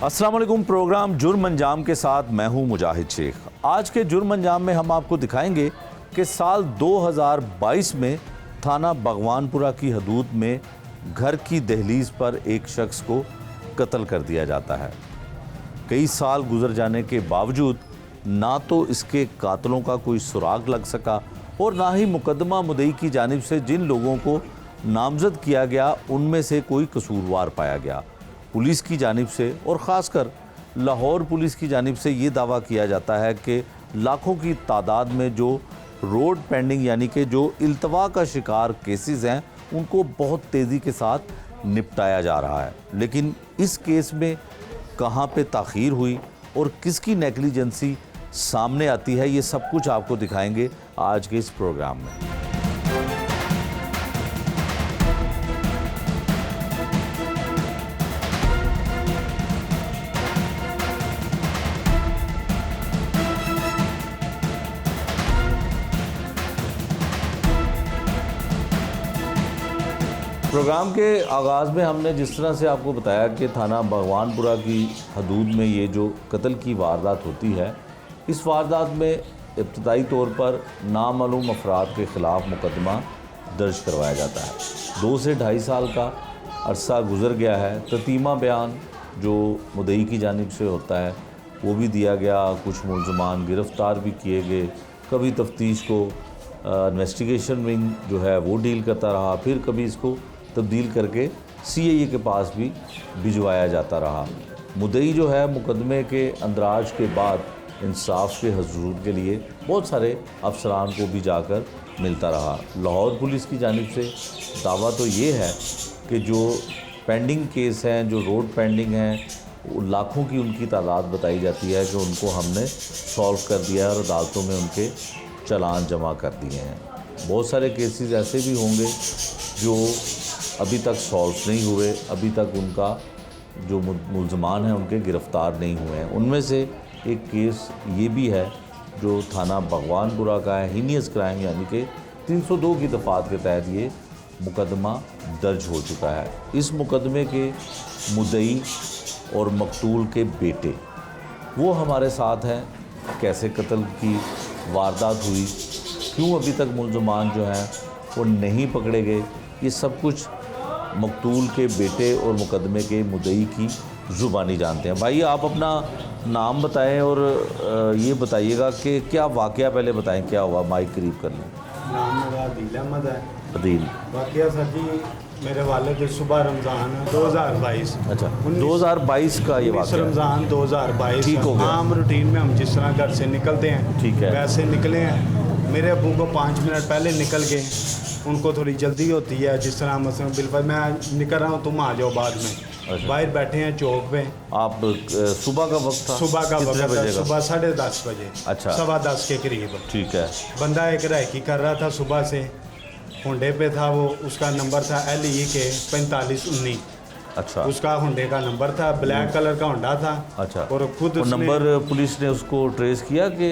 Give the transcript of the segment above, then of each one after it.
अस्सलाम वालेकुम। प्रोग्राम जुर्म अंजाम के साथ मैं हूं मुजाहिद शेख। आज के जुर्म अंजाम में हम आपको दिखाएंगे कि साल 2022 में थाना भगवानपुरा की हदूद में घर की दहलीज पर एक शख्स को कत्ल कर दिया जाता है। कई साल गुजर जाने के बावजूद ना तो इसके कातलों का कोई सुराग लग सका और ना ही मुकदमा मुद्दई की जानिब से जिन लोगों को नामजद किया गया उनमें से कोई कसूरवार पाया गया। पुलिस की जानिब से और ख़ासकर लाहौर पुलिस की जानिब से ये दावा किया जाता है कि लाखों की तादाद में जो रोड पेंडिंग यानी कि जो इल्तवा का शिकार केसेस हैं उनको बहुत तेज़ी के साथ निपटाया जा रहा है। लेकिन इस केस में कहाँ पे ताख़ीर हुई और किसकी नेग्लिजेंसी सामने आती है, ये सब कुछ आपको दिखाएंगे आज के इस प्रोग्राम में। प्रोग्राम के आगाज़ में हमने जिस तरह से आपको बताया कि थाना भगवानपुरा की हदूद में ये जो कत्ल की वारदात होती है, इस वारदात में इब्तदाई तौर पर नामालूम अफराद के ख़िलाफ़ मुकदमा दर्ज करवाया जाता है। 2 से 2.5 साल का अरसा गुज़र गया है। ततीमा बयान जो मुद्दई की जानिब से होता है वो भी दिया गया, कुछ मुलज़मान गिरफ़्तार भी किए गए। कभी तफ्तीश को इन्वेस्टिगेशन विंग जो है वो डील करता रहा, फिर कभी इसको तब्दील करके CIA के पास भी भिजवाया जाता रहा। मुद्दई जो है मुकदमे के अंदराज के बाद इंसाफ के हजूर के लिए बहुत सारे अफसरान को भी जाकर मिलता रहा। लाहौर पुलिस की जानिब से दावा तो ये है कि जो पेंडिंग केस हैं, जो रोड पेंडिंग हैं, लाखों की उनकी तादाद बताई जाती है कि उनको हमने सॉल्व कर दिया है और अदालतों में उनके चालान जमा कर दिए हैं। बहुत सारे केसेस ऐसे भी होंगे जो अभी तक सॉल्व नहीं हुए, अभी तक उनका जो मुलज़मान हैं उनके गिरफ़्तार नहीं हुए हैं। उनमें से एक केस ये भी है जो थाना भगवानपुरा का है, हीनियस क्राइम यानी कि 302 की दफ़ात के तहत ये मुकदमा दर्ज हो चुका है। इस मुकदमे के मुद्दई और मकतूल के बेटे वो हमारे साथ हैं। कैसे कत्ल की वारदात हुई, क्यों अभी तक मुलज़मान जो हैं वो नहीं पकड़े गए, ये सब कुछ मकतूल के बेटे और मुकदमे के मुद्दई की ज़ुबानी जानते हैं। भाई आप अपना नाम बताएं और ये बताइएगा कि क्या वाक़या, पहले बताएं क्या हुआ। माइक करीब कर लें। नाम मेरा अदील अहमद है। अदील, वाक़या सर जी मेरे वालिद सुबह रमज़ान 2022। अच्छा, 2022 का ये वाक़या। रमज़ान 2022 ठीक हो गया। आम रूटीन में हम जिस तरह घर से निकलते हैं, ठीक है, वैसे निकले हैं। मेरे अबू को 5 मिनट पहले निकल गए, उनको थोड़ी जल्दी होती है। जिस तरह मसलन बिल्कुल मैं निकल रहा हूँ, तुम आ जाओ बाद में। अच्छा। बाहर बैठे हैं चौक पे। आप सुबह का वक्त था? सुबह का वक्त था, सुबह 10:30 बजे। अच्छा, 10:15 के करीब। ठीक है। बंदा एक रैकी कर रहा था सुबह से, होंडे पे था वो, उसका नंबर था LE के 4519। अच्छा, उसका होंडे का नंबर था, ब्लैक कलर का होंडा था। अच्छा, और खुद नंबर पुलिस ने उसको ट्रेस किया कि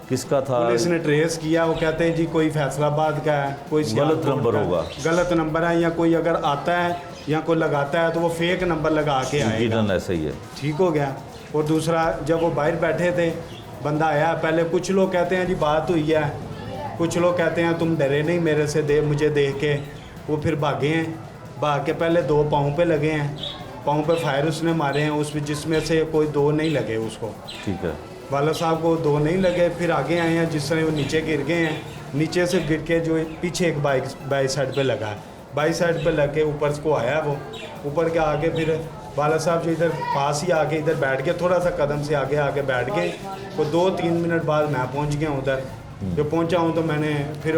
किसका था? पुलिस ने ट्रेस किया। वो कहते हैं जी कोई फैसलाबाद का है, कोई गलत नंबर होगा, गलत नंबर है, या कोई अगर आता है या कोई लगाता है तो वो फेक नंबर लगा के आएगा। ऐसा ही है। ठीक हो गया। और दूसरा, जब वो बाहर बैठे थे, बंदा आया। पहले कुछ लोग कहते हैं जी बात हुई है, कुछ लोग कहते हैं तुम डरे नहीं मेरे से, मुझे देख के। वो फिर भागे हैं। भाग के पहले 2 पाँव पे लगे हैं, पाँव पे फायर उसने मारे हैं, उसमें जिसमें से कोई 2 नहीं लगे उसको। ठीक है। वाला साहब को 2 नहीं लगे। फिर आगे आए हैं, जिस तरह वो नीचे गिर गए हैं। नीचे से गिर के जो पीछे एक बाई साइड पे लगा है, बाई साइड पे लग के ऊपर को आया। वो ऊपर के आगे फिर वाला साहब जो इधर पास ही आके इधर बैठ गए, थोड़ा सा कदम से आगे बैठ गए। वो 2-3 मिनट बाद मैं पहुंच गया उधर। जब पहुंचा हूं तो मैंने फिर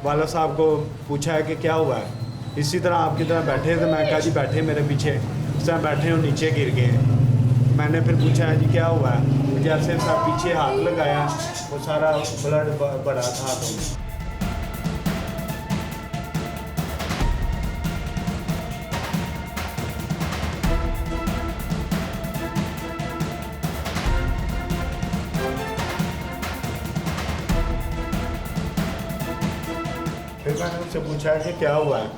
वाला साहब को पूछा है कि क्या हुआ है। इसी तरह आपकी तरह बैठे थे। मैं कहा जी बैठे मेरे पीछे, इस तरह बैठे और नीचे गिर गए हैं। मैंने फिर पूछा है जी क्या हुआ है। जैसे सब पीछे हाथ लगाया, वो सारा ब्लड बड़ा था हाथों में। फिर मैंने उनसे पूछा कि क्या हुआ है,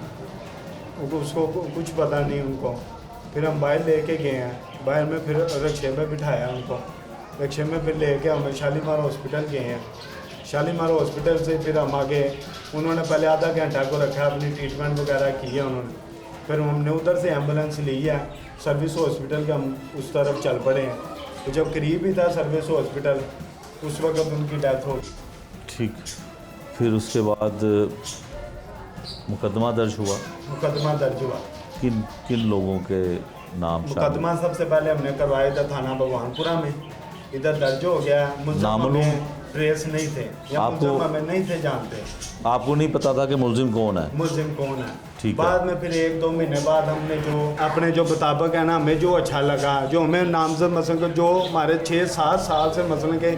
उसको कुछ पता नहीं उनको। फिर हम बाहर लेके गए हैं, बाहर में फिर रिक्शे में बिठाया उनको, रिक्शे में फिर लेके हम शालीमार हॉस्पिटल गए हैं। शालीमार हॉस्पिटल से फिर हम आगे, उन्होंने पहले आधा घंटा को रखा, अपनी ट्रीटमेंट वगैरह की है उन्होंने। फिर हमने उधर से एम्बुलेंस ली है सर्विस हॉस्पिटल के, हम उस तरफ चल पड़े हैं। तो जब करीब ही था सर्विस हॉस्पिटल, उस वक्त उनकी डेथ हो गई। ठीक, फिर उसके बाद मुकदमा दर्ज हुआ। मुकदमा दर्ज हुआ। किन किन लोगों के नाम शामिल? मुकदमा सबसे पहले हमने करवाया था थाना भगवानपुरा में, इधर दर्ज हो गया। मुल्ज़िम हमें ट्रेस नहीं थे, या मुल्ज़िम हमें नहीं थे जानते। आपको नहीं पता था कि मुल्ज़िम कौन है? मुल्ज़िम कौन है। ठीक है। बाद में फिर 1-2 महीने बाद हमने जो अपने जो मुताबिक है ना, हमें जो अच्छा लगा, जो हमें नामजद मसलन को, जो हमारे 6-7 साल से मसलन के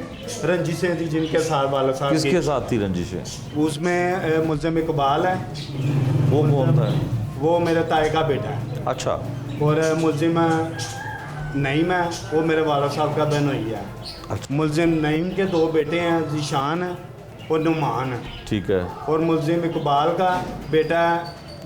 रंजिशें थी जिनके साथ वाला साहब किसके साथ थी रंजिशें? उसमें मुल्ज़िम इकबाल है। वो कौन था? वो मेरे ताए का बेटा है। अच्छा। और मुल्ज़िम नईम है, वो मेरे वाला साहब का बहनोई है। अच्छा। मुल्ज़िम नईम के 2 बेटे हैं, ज़ीशान और नुमान। ठीक है। और मुल्ज़िम इकबाल का बेटा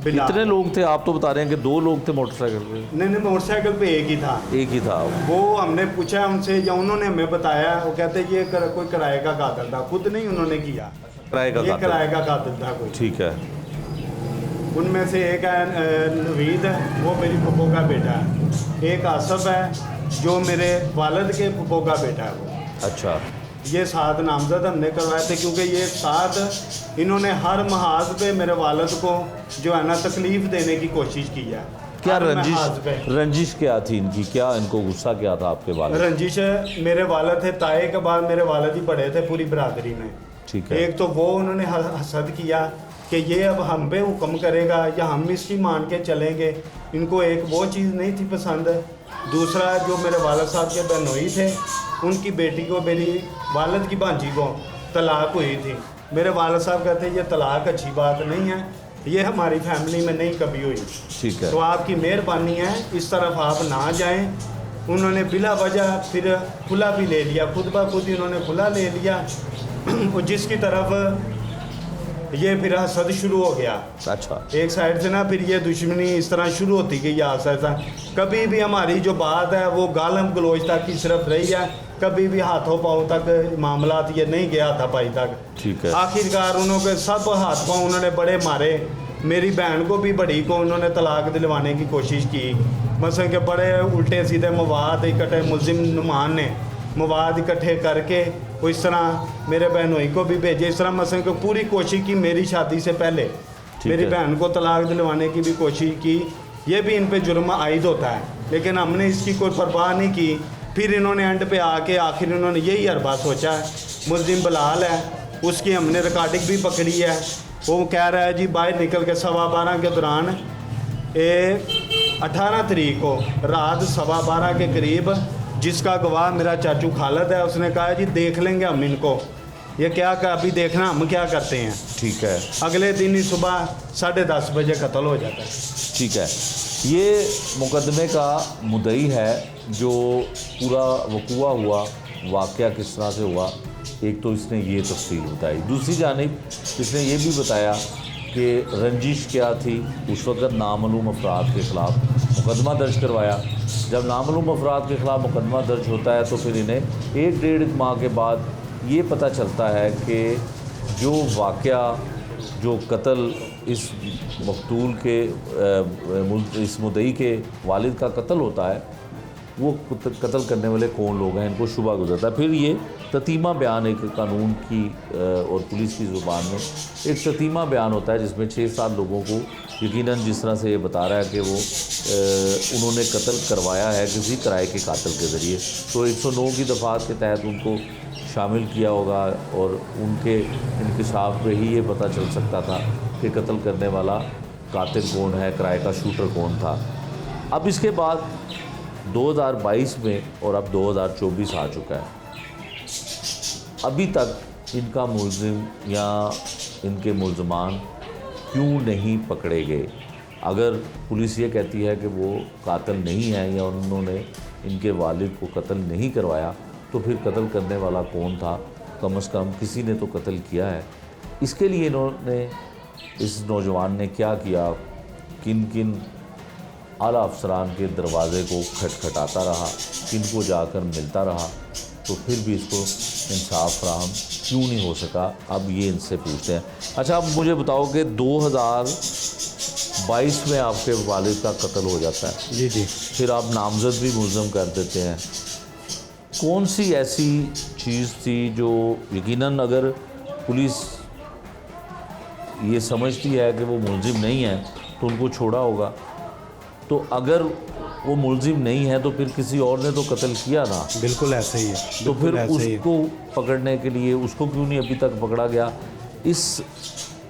बिलाल। कितने लोग थे? आप तो बता रहे हैं कि 2 लोग थे मोटरसाइकिल पे। नहीं, मोटरसाइकिल पे एक ही था। एक ही था। वो हमने पूछा उनसे, या उन्होंने हमें बताया, वो कहते ये कोई किराए का कातिल था, खुद नहीं उन्होंने किया, किराए का ये कातिल। किराए का कातिल था कोई। ठीक है। उनमें से एक है नवीद है, वो मेरी फुफो का बेटा है। एक आसफ है जो मेरे वालिद के फुफो का बेटा है वो। अच्छा। ये 7 नामजद हमने करवाए थे, क्योंकि ये 7 इन्होंने हर महाज पे मेरे वालिद को जो है ना तकलीफ़ देने की कोशिश की है। क्या हर महाज पे। रंजिश क्या थी इनकी? क्या इनको गुस्सा क्या था आपके वालिद? रंजिश मेरे वालिद थे, ताए के बाद मेरे वालिद ही बड़े थे पूरी बरादरी में। ठीक है। एक तो वो उन्होंने हसद किया कि ये अब हम पे हुक्म करेगा या हम इसकी मान के चलेंगे। इनको एक वो चीज़ नहीं थी पसंद। दूसरा, जो मेरे वालिद साहब के बहनोई थे, उनकी बेटी को, मेरी वालिद की भांजी को तलाक हुई थी। मेरे वालिद साहब कहते ये तलाक अच्छी बात नहीं है, ये हमारी फैमिली में नहीं कभी हुई। ठीक है। तो आपकी मेहरबानी है, इस तरफ आप ना जाएं। उन्होंने बिला वजह फिर खुला भी ले लिया, खुद ब खुद इन्होंने खुला ले लिया। और जिसकी तरफ ये फिर हसद शुरू हो गया। अच्छा। एक साइड से ना फिर ये दुश्मनी इस तरह शुरू होती गई आहिस्ता। कभी भी हमारी जो बात है वो गालम गलोच तक की सिर्फ रही है, कभी भी हाथों पाँव तक मामलात ये नहीं गया था पाई तक। ठीक है। आखिरकार उन्होंने सब हाथ पाँव उन्होंने बड़े मारे। मेरी बहन को भी, बड़ी को उन्होंने तलाक दिलवाने की कोशिश की। मसलन के बड़े उल्टे सीधे मवाद इकट्ठे, मुल्ज़िम नुमान ने मवाद इकट्ठे करके वो इस तरह मेरे बहनोई को भी भेजे। इस तरह मसलन को पूरी कोशिश की मेरी शादी से पहले मेरी बहन को तलाक दिलवाने की भी कोशिश की। ये भी इन पे जुर्म आयद होता है, लेकिन हमने इसकी कोई परवाह नहीं की। फिर इन्होंने एंड पे आके आखिर इन्होंने यही हरबा सोचा है। मुल्ज़िम बिलाल है, उसकी हमने रिकॉर्डिंग भी पकड़ी है। वो कह रहा है जी बाहर निकल के 12:15 के दौरान 18 तारीख को रात 12:15 के करीब, जिसका गवाह मेरा चाचू खालिद है, उसने कहा जी देख लेंगे हम इनको, ये क्या अभी देखना हम क्या करते हैं। ठीक है। अगले दिन ही सुबह 10:30 बजे कत्ल हो जाता है। ठीक है। ये मुकदमे का मुद्दई है जो पूरा वकूआ हुआ, वाक़या किस तरह से हुआ। एक तो इसने ये तफसील बताई, दूसरी जानिब इसने ये भी बताया कि रंजिश क्या थी। उस वक्त नामालूम अफराद के ख़िलाफ़ मुकदमा दर्ज करवाया। जब नामालूम अफराद के ख़िलाफ़ मुकदमा दर्ज होता है तो फिर इन्हें 1-1.5 माह के बाद ये पता चलता है कि जो वाक़या, जो कत्ल, इस मकतूल के इस मुद्दई के वालिद का कत्ल होता है, वो कत्ल करने वाले कौन लोग हैं, इनको शुबा गुजरता है। फिर ये ततीमा बयान, एक कानून की और पुलिस की ज़ुबान में एक ततीमा बयान होता है जिसमें 6-7 लोगों को यकीनन जिस तरह से ये बता रहा है कि वो उन्होंने कत्ल करवाया है किसी किराए के कातिल के ज़रिए, तो 109 की दफ़ात के तहत उनको शामिल किया होगा और उनके इंकशाफ पे ही ये पता चल सकता था कि कत्ल करने वाला कातिल कौन है, किराए का शूटर कौन था। अब इसके बाद 2022 में और अब 2024 आ चुका है, अभी तक इनका मुल्ज़िम या इनके मुल्ज़मान क्यों नहीं पकड़े गए। अगर पुलिस ये कहती है कि वो कातिल नहीं है या उन्होंने इनके वालिद को कत्ल नहीं करवाया, तो फिर कत्ल करने वाला कौन था? कम से कम किसी ने तो कत्ल किया है। इसके लिए इन्होंने, इस नौजवान ने क्या किया, किन किन आला अफसरान के दरवाज़े को खटखटाता रहा, किनको जाकर मिलता रहा, तो फिर भी इसको इंसाफ फराहम क्यों नहीं हो सका। अब ये इनसे पूछते हैं। अच्छा, अब मुझे बताओ कि 2022 में आपके वालिद का कत्ल हो जाता है, जी जी। फिर आप नामजद भी मुल्ज़म कर देते हैं। कौन सी ऐसी चीज़ थी जो यकीनन अगर पुलिस ये समझती है कि वो मुलजिम नहीं है तो उनको छोड़ा होगा, तो अगर वो मुलजिम नहीं है तो फिर किसी और ने तो कत्ल किया ना। बिल्कुल ऐसे ही है। तो फिर बिल्कुल ऐसे ही है। उसको पकड़ने के लिए उसको क्यों नहीं अभी तक पकड़ा गया। इस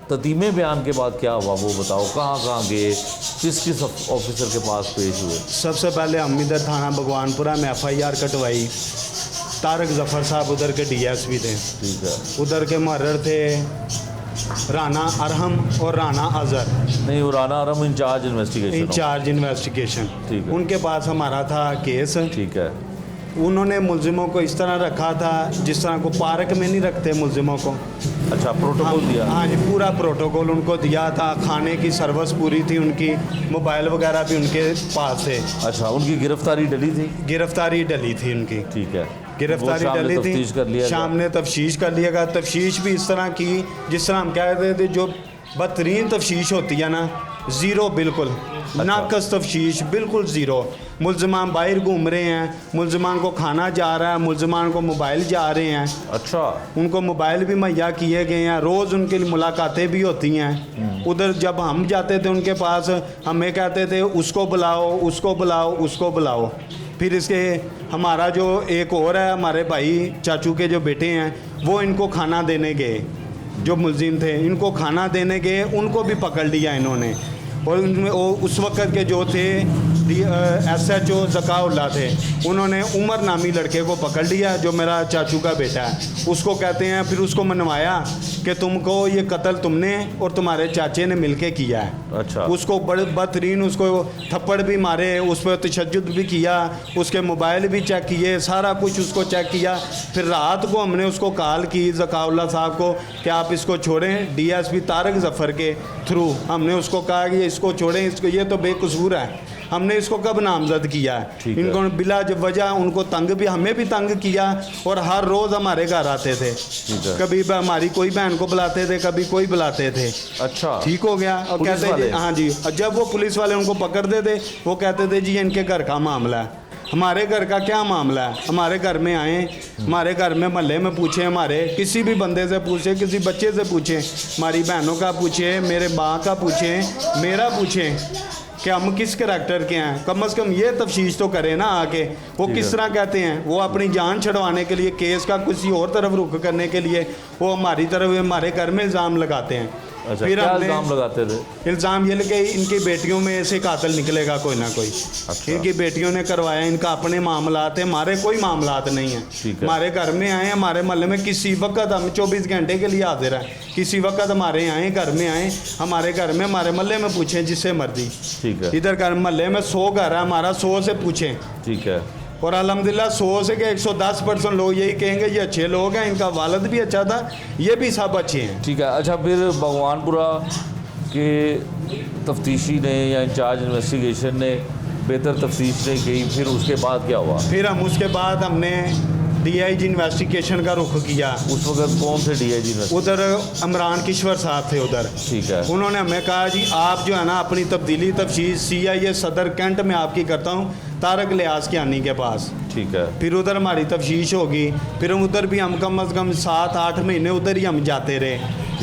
ततीमे बयान के बाद क्या हुआ वो बताओ, कहाँ गए, किस ऑफिसर के पास पेश हुए। सबसे पहले हम इधर थाना भगवानपुरा में FIR कटवाई। तारक जफ़र साहब उधर के DSP थे, ठीक है। उधर के मुहर्रर थे राना अरहम और राना अजहर, नहीं, वो राना आरम इंचार्ज इन्वेस्टिगेशन। In charge investigation. ठीक है। उनके पास हमारा था केस। ठीक है। उन्होंने मुल्जिमों को इस तरह रखा था जिस तरह को पार्क में नहीं रखते मुल्जिमों को। अच्छा, प्रोटोकॉल दिया। हाँ जी, पूरा प्रोटोकॉल उनको दिया था। खाने की सर्विस पूरी थी उनकी, मोबाइल वगैरह भी उनके पास थे। अच्छा, उनकी गिरफ्तारी डली थी। गिरफ्तारी डली थी उनकी। ठीक है। गिरफ्तारी डली थी, शाम ने तफ्तीश कर लिया गया। तफ्तीश भी इस तरह की जिस तरह हम कह रहे थे, जो बदतरीन तफ्तीश होती है ना, ज़ीरो, बिल्कुल नाकस तफ्तीश, बिल्कुल ज़ीरो। मुल्ज़िमान बाहर घूम रहे हैं, मुल्ज़िमान को खाना जा रहा है, मुल्ज़िमान को मोबाइल जा रहे हैं। अच्छा, उनको मोबाइल भी मुहैया किए गए हैं, रोज़ उनके लिए मुलाकातें भी होती हैं। उधर जब हम जाते थे उनके पास, हमें कहते थे उसको बुलाओ, उसको बुलाओ, उसको बुलाओ। फिर इसके हमारा जो एक और है, हमारे भाई चाचू के जो बेटे हैं, वो इनको खाना देने गए, जो मुल्जिम थे इनको खाना देने गए, उनको भी पकड़ लिया इन्होंने। और उनमें वो उस वक़्त के जो थे SHO ज़काउल्लाह थे, उन्होंने उमर नामी लड़के को पकड़ लिया, जो मेरा चाचू का बेटा है, उसको कहते हैं। फिर उसको मनवाया कि तुमको ये कत्ल तुमने और तुम्हारे चाचे ने मिलके किया है। अच्छा। उसको बड़े बदतरीन उसको थप्पड़ भी मारे, उस पर तशद्दुद भी किया, उसके मोबाइल भी चेक किए, सारा कुछ उसको चेक किया। फिर रात को हमने उसको कॉल की ज़काउल्लाह साहब को कि आप इसको छोड़ें। DSP तारक जफ़र के थ्रू हमने उसको कहा कि इसको छोड़ें, इसको, ये तो बेकसूर है। हमने इसको कब नामजद किया है। इनको बिला वजह उनको तंग भी, हमें भी तंग किया, और हर रोज़ हमारे घर आते थे। कभी हमारी कोई बहन को बुलाते थे, कभी कोई बुलाते थे। अच्छा, ठीक हो गया। और कहते थे हाँ जी, और जब वो पुलिस वाले उनको पकड़ते थे, वो कहते थे जी इनके घर का मामला है। हमारे घर का क्या मामला है? हमारे घर में आए, हमारे घर में मोहल्ले में पूछे, हमारे किसी भी बंदे से पूछे, किसी बच्चे से पूछे, हमारी बहनों का पूछे, मेरे माँ का पूछे, मेरा पूछे कि हम किस करैक्टर के हैं। कम से कम ये तफ्तीश तो करें ना आके। वो किस तरह कहते हैं, वो अपनी जान छुड़वाने के लिए, केस का किसी और तरफ रुख करने के लिए, वो हमारी तरफ, हमारे घर में इल्ज़ाम लगाते हैं। अच्छा, फिर क्या हमने इल्ज़ाम लगाते थे? इल्ज़ाम ये लगे इनकी बेटियों में से कातिल निकलेगा कोई ना कोई। अच्छा। इनकी बेटियों ने करवाया, इनका अपने मामलात है, हमारे कोई मामलात नहीं है। ठीक है। हमारे घर में आए, हमारे मोहल्ले में किसी वक्त हम 24 घंटे के लिए हाजिर हैं। किसी वक्त हमारे आए, घर में आए, हमारे घर में, हमारे मोहल्ले में पूछें जिससे मर्जी। ठीक है। इधर घर मोहल्ले में 100 घर है, हमारा 100 से पूछें। ठीक है। और अल्हम्दुलिल्लाह 100 से के 110% लोग यही कहेंगे ये अच्छे लोग हैं, इनका वालिद भी अच्छा था, ये भी सब अच्छे हैं। ठीक है। अच्छा, फिर भगवानपुरा के तफ्तीशी ने या इंचार्ज इन्वेस्टिगेशन ने बेहतर तफ्तीश नहीं की, फिर उसके बाद क्या हुआ? फिर हम उसके बाद हमने DIG इन्वेस्टिगेशन का रुख किया। उस वक्त कौन से DIG इन्वेस्टिगेशन? उधर इमरान किश्वर साहब थे उधर। ठीक है। उन्होंने हमें कहा जी आप जो है ना अपनी तब्दीली तफ्तीश CIA सदर कैंट में आपकी करता हूँ, तारक लियाज कियानी के पास। ठीक है। फिर उधर हमारी तफ्तीश होगी। फिर उधर भी हम कम से कम 7-8 महीने उधर ही हम जाते रहे।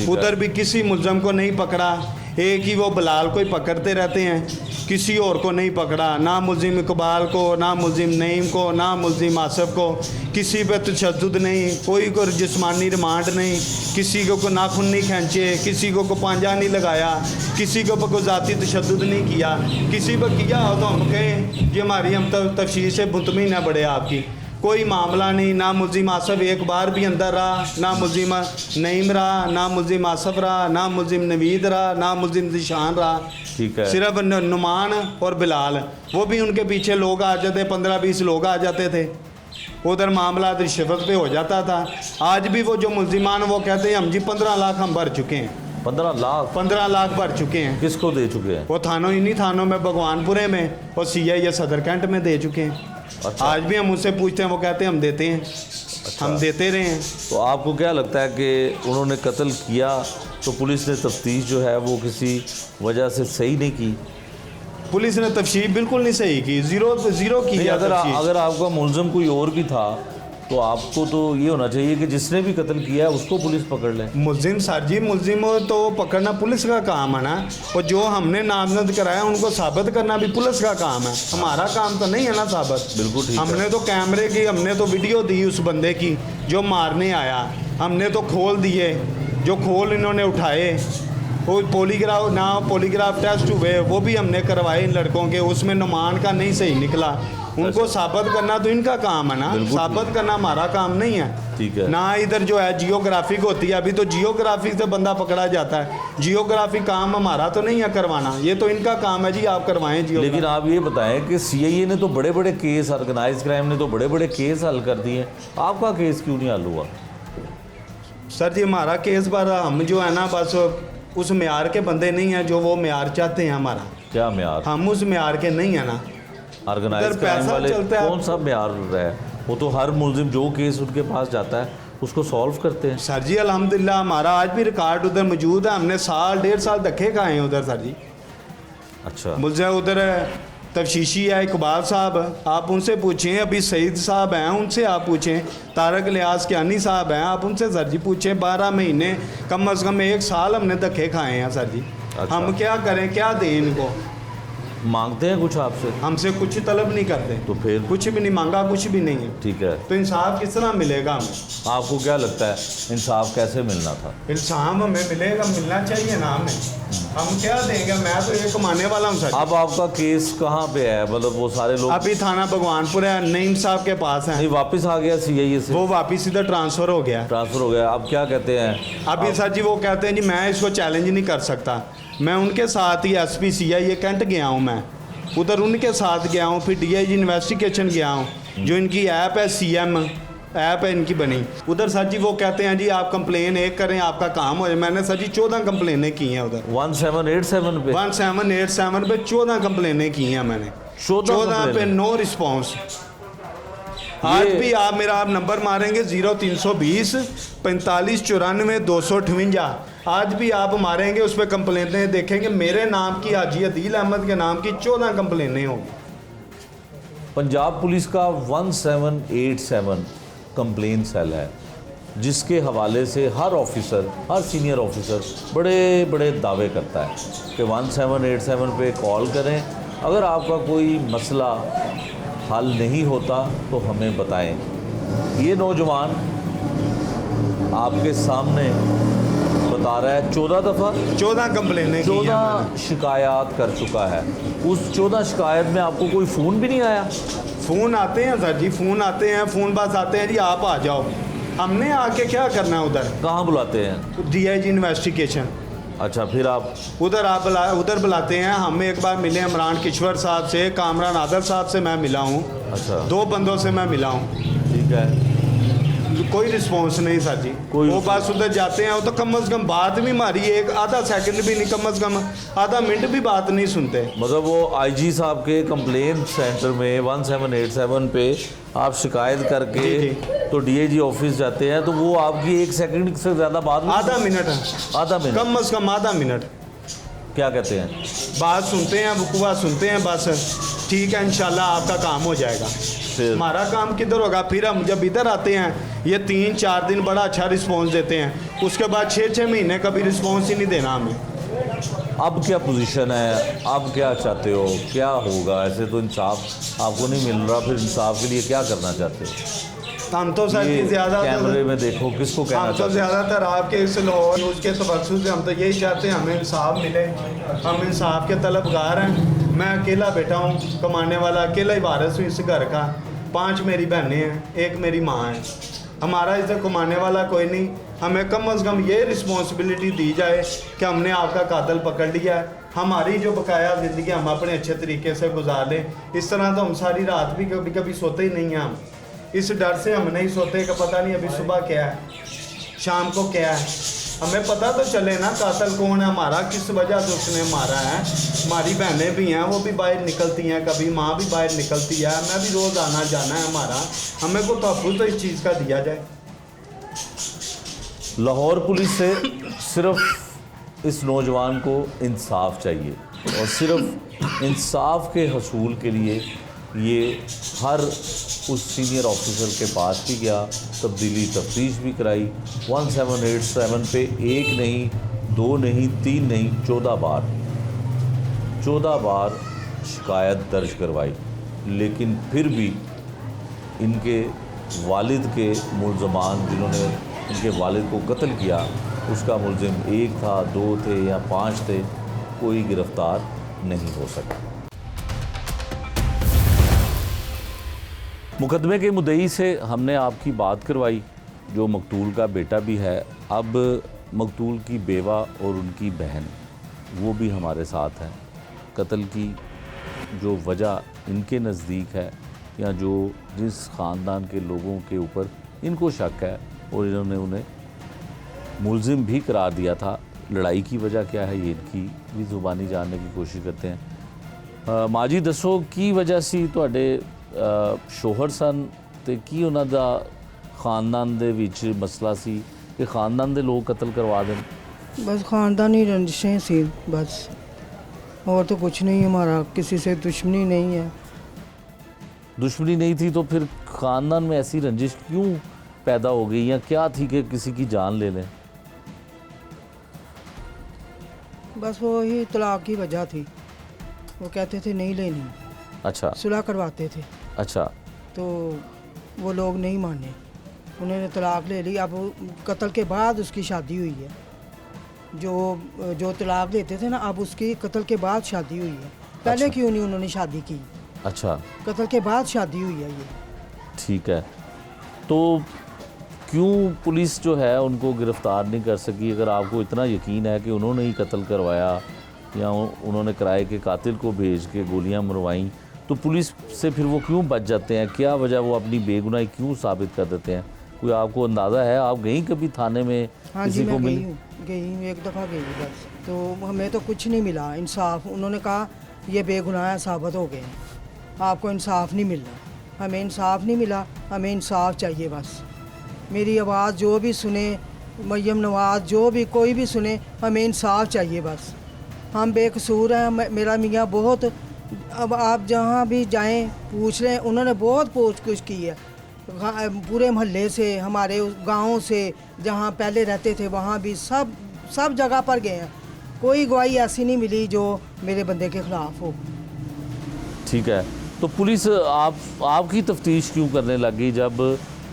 उधर भी किसी मुल्ज़म को नहीं पकड़ा, एक ही वो बिलाल को ही पकड़ते रहते हैं, किसी और को नहीं पकड़ा। ना मुल्ज़िम इकबाल को, ना मुल्ज़िम नईम को, ना मुल्ज़िम आसफ़ को, किसी पे तशद्दुद नहीं, कोई को जिस्मानी रिमांड नहीं, किसी को नाखून नहीं खींचे, किसी को पांजा नहीं लगाया, किसी को कोई ज़ाती तशद्दुद नहीं किया। किसी पर किया हो तो हम कहें ये हमारी हम तफ्तीश से मुतमिन है बड़े आपकी, कोई मामला नहीं। ना मुल्ज़िम आसफ़ एक बार भी अंदर रहा, ना मुल्ज़िम नईम रहा, ना मुल्ज़िम आसफ़ रहा, ना मुल्ज़िम नवीद रहा, ना मुल्ज़िम ज़ीशान रहा। ठीक है। सिर्फ नुमान और बिलाल, वो भी उनके पीछे लोग आ जाते, 15-20 लोग आ जाते थे। उधर मामला रिश्वत पे हो जाता था। आज भी वो जो मुल्ज़िमान वो कहते हैं हम जी 15 लाख हम भर चुके हैं, 15 लाख 15 लाख भर चुके हैं। किसको दे चुके हैं? वो थानों, इन्हीं थानों में, भगवानपुरे में और CI सदर कैंट में दे चुके हैं। अच्छा। आज भी हम उससे पूछते हैं, वो कहते हैं हम देते हैं। हम देते रहे हैं। तो आपको क्या लगता है कि उन्होंने कत्ल किया तो पुलिस ने तफ्तीश जो है वो किसी वजह से सही नहीं की? पुलिस ने तफ्तीश बिल्कुल नहीं सही की, ज़ीरो की नहीं, है अगर तफ्तीश। अगर आपका मुलज़म कोई और भी था तो आपको तो ये होना चाहिए कि जिसने भी कत्ल किया है उसको पुलिस पकड़ ले। मुलजिम सर जी, मुलजिम तो पकड़ना पुलिस का काम है ना, और जो हमने नामजद कराया उनको साबित करना भी पुलिस का काम है। हमारा काम तो नहीं है ना साबित। बिल्कुल ठीक है। हमने तो कैमरे की, हमने तो वीडियो दी उस बंदे की जो मारने आया, हमने तो खोल दिए, जो खोल इन्होंने उठाए, वो पॉलीग्राफ टेस्ट हुए, वो भी हमने करवाए इन लड़कों के, उसमें नुमान का नहीं सही निकला। उनको साबित करना तो इनका काम है ना, साबित करना हमारा काम नहीं है। ठीक है। ना इधर जो है जियोग्राफिक होती है, अभी तो जियोग्राफिक से बंदा पकड़ा जाता है। जियोग्राफिक काम हमारा तो नहीं है करवाना, ये तो इनका काम है जी, आप करवाएं जियो। लेकिन आप ये बताएं कि CIA ने तो बड़े बड़े केस, ऑर्गेनाइज क्राइम ने तो बड़े बड़े केस हल कर दिए, आपका केस क्यों नहीं हल हुआ? सर जी, हमारा केस बार हम जो है ना, बस उस म्यार के बंदे नहीं हैं जो वो म्यार चाहते हैं हमारा। क्या म्यार? हम उस म्यार के नहीं है ना। ऑर्गेनाइज उधर क्राइम पैसा वाले चलता है। कौन सा म्यार है? वो तो हर मुलजिम जो केस उनके पास जाता है उसको सॉल्व करते हैं। सर जी अल्हम्दुलिल्लाह हमारा आज भी रिकॉर्ड उधर मौजूद है। हमने साल 1.5 साल धक्के खाए हैं उधर सर जी। अच्छा। मुझे उधर तफ्तीशी है इकबाल साहब, आप उनसे पूछें। अभी सईद साहब हैं, उनसे आप पूछें। तारक लियाज कियानी साहब हैं, आप उनसे सर जी पूछें। 12 महीने कम अज़ कम 1 साल हमने धक्के खाए हैं सर जी। अच्छा। हम क्या करें, क्या दें इनको? मांगते हैं कुछ आपसे? हमसे कुछ तलब नहीं करते। तो फिर? कुछ भी नहीं मांगा, कुछ भी नहीं है। ठीक है। तो इंसाफ किस तरह मिलेगा हमें? आपको क्या लगता है इंसाफ कैसे मिलना था? इंसाफ हमें मिलेगा, मिलना चाहिए ना हमें। हम क्या देंगे? मैं तो ये कमाने वाला हूँ सर। अब आपका केस कहाँ पे है? मतलब वो सारे लोग अभी थाना भगवानपुर है, नईम साहब के पास है। नहीं, वापस आ गया CIA से? वो वापिस इधर ट्रांसफ़र हो गया। ट्रांसफ़र हो गया। अब क्या कहते हैं? अभी सर जी वो कहते हैं जी मैं इसको चैलेंज नहीं कर सकता। मैं उनके साथ ही SP CI कैंट गया हूँ, मैं उधर उनके साथ गया हूँ, फिर DIG इन्वेस्टिगेशन गया हूँ। जो इनकी ऐप है CM ऐप है इनकी बनी, उधर सर जी वो कहते हैं जी आप कंप्लेन एक करें आपका काम हो जाए। मैंने सर जी 14 कंप्लेनें की हैं उधर। 1787 पे? 1787 पे 14 कंप्लेनें की हैं मैंने। 14 पे नो रिस्पॉन्स। आज भी आप मेरा नंबर मारेंगे 0320 45 94 258। आज भी आप मारेंगे उस पर कंप्लेनें देखेंगे मेरे नाम की, हाजी अदील अहमद के नाम की 14 कंप्लेनें होंगी। पंजाब पुलिस का 1787 कंप्लेन सेल है, जिसके हवाले से हर ऑफिसर, हर सीनियर ऑफिसर बड़े बड़े दावे करता है कि 1787 पे कॉल करें, अगर आपका कोई मसला हल नहीं होता तो हमें बताएं। ये नौजवान आपके सामने बता रहा है 14 दफ़ा 14 कंप्लेनें की हैं 14 मैंने। शिकायत कर चुका है। उस 14 शिकायत में आपको कोई फ़ोन भी नहीं आया? फ़ोन आते हैं सर जी, फ़ोन आते हैं, फ़ोन बस आते हैं जी आप आ जाओ। हमने आके क्या करना है उधर? कहाँ बुलाते हैं? DIG investigation. अच्छा, फिर आप उधर आप उधर बुलाते हैं। हम एक बार मिले इमरान किश्वर साहब से, कामरान आदर साहब से मैं मिला हूँ। अच्छा, 2 बंदों से मैं मिला हूँ। ठीक है। कोई रिस्पॉन्स नहीं सर जी। कोई वो बस उधर जाते हैं, वो तो कम से कम बात भी हमारी एक आधा सेकंड भी नहीं, कम से कम आधा मिनट भी बात नहीं सुनते। मतलब वो IG साहब के कंप्लेन सेंटर में 1787 पे आप शिकायत करके जी। तो DIG ऑफिस जाते हैं तो वो आपकी 1 सेकंड से ज़्यादा बात नहीं- आधा मिनट, आधा मिनट कम से कम आधा मिनट क्या कहते हैं? बात सुनते हैं, वकूआ सुनते हैं, बस ठीक है इंशाल्लाह आपका काम हो जाएगा। फिर हमारा काम किधर होगा? फिर हम जब इधर आते हैं ये 3-4 दिन बड़ा अच्छा रिस्पॉन्स देते हैं, उसके बाद 6-6 महीने कभी रिस्पॉन्स ही नहीं देना हमें। अब क्या पोजीशन है? अब क्या चाहते हो? क्या होगा? ऐसे तो इंसाफ आपको नहीं मिल रहा, फिर इंसाफ के लिए क्या करना चाहते हो? हम तो सर ये जी ज़्यादा कैमरे में देखो, किसको कहना हम तो चाहते हो? ज़्यादातर आपके इस लाहौर न्यूज़ के तवज्जुह से हम तो यही चाहते हैं हमें इंसाफ मिले। हम इंसाफ के तलबगार हैं। मैं अकेला बेटा हूँ, कमाने वाला, अकेला ही वारिस हूँ इस घर का। 5 मेरी बहनें हैं, 1 मेरी माँ है। हमारा इसे कमाने वाला कोई नहीं। हमें कम से कम ये रिस्पॉन्सिबिलिटी दी जाए कि हमने आपका कातिल पकड़ लिया है, हमारी जो बकाया ज़िंदगी हम अपने अच्छे तरीके से गुजार लें। इस तरह तो हम सारी रात भी कभी कभी सोते ही नहीं हैं। हम इस डर से हम नहीं सोते कि पता नहीं अभी सुबह क्या है, शाम को क्या है। हमें पता तो चले ना कातिल कौन है हमारा, किस वजह से उसने मारा है। हमारी बहनें भी हैं, वो भी बाहर निकलती हैं, कभी माँ भी बाहर निकलती है, मैं भी रोज़ आना जाना है हमारा। हमें को तहफ़्फ़ुज़ तो इस चीज़ का दिया जाए। लाहौर पुलिस से सिर्फ इस नौजवान को इंसाफ चाहिए और सिर्फ इंसाफ के हसूल के लिए ये हर उस सीनियर ऑफिसर के पास भी गया, तब्दीली तफ्तीश भी कराई। 1787 पे एक नहीं, दो नहीं, तीन नहीं, 14 बार शिकायत दर्ज करवाई, लेकिन फिर भी इनके वालिद के मुल्ज़मान जिन्होंने इनके वालिद को कत्ल किया, उसका मुल्ज़िम एक था, दो थे या 5 थे, कोई गिरफ़्तार नहीं हो सका। मुकदमे के मुद्दई से हमने आपकी बात करवाई, जो मकतूल का बेटा भी है। अब मकतूल की बेवा और उनकी बहन वो भी हमारे साथ हैं। कत्ल की जो वजह इनके नज़दीक है या जो जिस ख़ानदान के लोगों के ऊपर इनको शक है और इन्होंने उन्हें मुल्ज़िम भी करार दिया था, लड़ाई की वजह क्या है ये इनकी भी ज़ुबानी जानने की कोशिश करते हैं। माँ जी दसो की वजह सी तुहाडे शोहर सन ते की उन्हां दा खानदान दे विच मसला सी कि खानदान दे लोग कत्ल करवा दें? बस ख़ानदानी रंजिशें सी बस, और तो कुछ नहीं। हमारा किसी से दुश्मनी नहीं है। दुश्मनी नहीं थी तो फिर ख़ानदान में ऐसी रंजिश क्यों पैदा हो गई या क्या थी कि किसी की जान ले लें? बस वो ही तलाक की वजह थी। वो कहते थे नहीं लेनी, अच्छा सुलह करवाते थे, अच्छा, तो वो लोग नहीं माने, उन्होंने तलाक ले ली। अब कत्ल के बाद उसकी शादी हुई है। जो तलाक लेते थे ना, अब उसकी कत्ल के बाद शादी हुई है। पहले अच्छा। क्यों नहीं उन्होंने शादी की? अच्छा कत्ल के बाद शादी हुई है ये। ठीक है, तो क्यों पुलिस जो है उनको गिरफ़्तार नहीं कर सकी? अगर आपको इतना यकीन है कि उन्होंने ही कत्ल करवाया या उन्होंने किराए के कातिल को भेज के गोलियां मरवाईं, तो पुलिस से फिर वो क्यों बच जाते हैं? क्या वजह, वो अपनी बेगुनाही क्यों साबित कर देते हैं? कोई आपको अंदाज़ा है? आप गई कभी थाने में? हाँ जी, किसी को मैं मिली? गई हूँ, एक दफ़ा गई हूँ बस। तो हमें तो कुछ नहीं मिला इंसाफ। उन्होंने कहा ये बेगुनाह साबित हो गए हैं, आपको इंसाफ नहीं मिल रहा। हमें इंसाफ नहीं मिला, हमें इंसाफ चाहिए बस। मेरी आवाज़ जो भी सुने, मरियम नवाज़ जो भी कोई भी सुने, हमें इंसाफ चाहिए बस। हम बेकसूर हैं, मेरा मियाँ बहुत, अब आप जहाँ भी जाएं पूछ लें, उन्होंने बहुत पूछ-कुछ की है पूरे मोहल्ले से, हमारे गाँव से, जहाँ पहले रहते थे वहाँ भी, सब जगह पर गए हैं। कोई गवाही ऐसी नहीं मिली जो मेरे बंदे के ख़िलाफ़ हो। ठीक है, तो पुलिस आपकी तफ्तीश क्यों करने लगी जब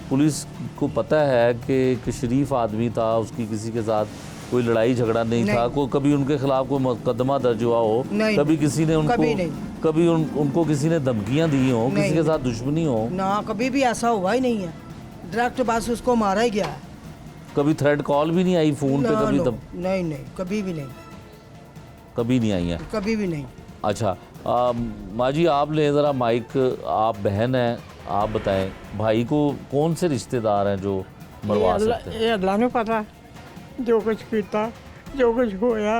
पुलिस को पता है कि एक शरीफ आदमी था, उसकी किसी के साथ कोई लड़ाई झगड़ा नहीं था, कोई कभी उनके खिलाफ कोई मुकदमा दर्ज हुआ हो, कभी किसी ने उनको उनको किसी ने धमकियां दी हो, किसी के साथ दुश्मनी हो? ना, कभी भी ऐसा हुआ ही नहीं है। डायरेक्ट बस उसको मारा ही गया है। कभी थ्रेड कॉल भी नहीं आई फ़ोन पे? कभी तब नहीं, कभी भी नहीं, कभी नहीं आई है? कभी भी नहीं। अच्छा, माँ जी आप ले ज़रा माइक, आप बहन हैं, आप बताएं भाई को कौन से रिश्तेदार हैं जो मरवा सकते हैं? ये अल्लाह ने पता जो कुछ किया, जो कुछ होया,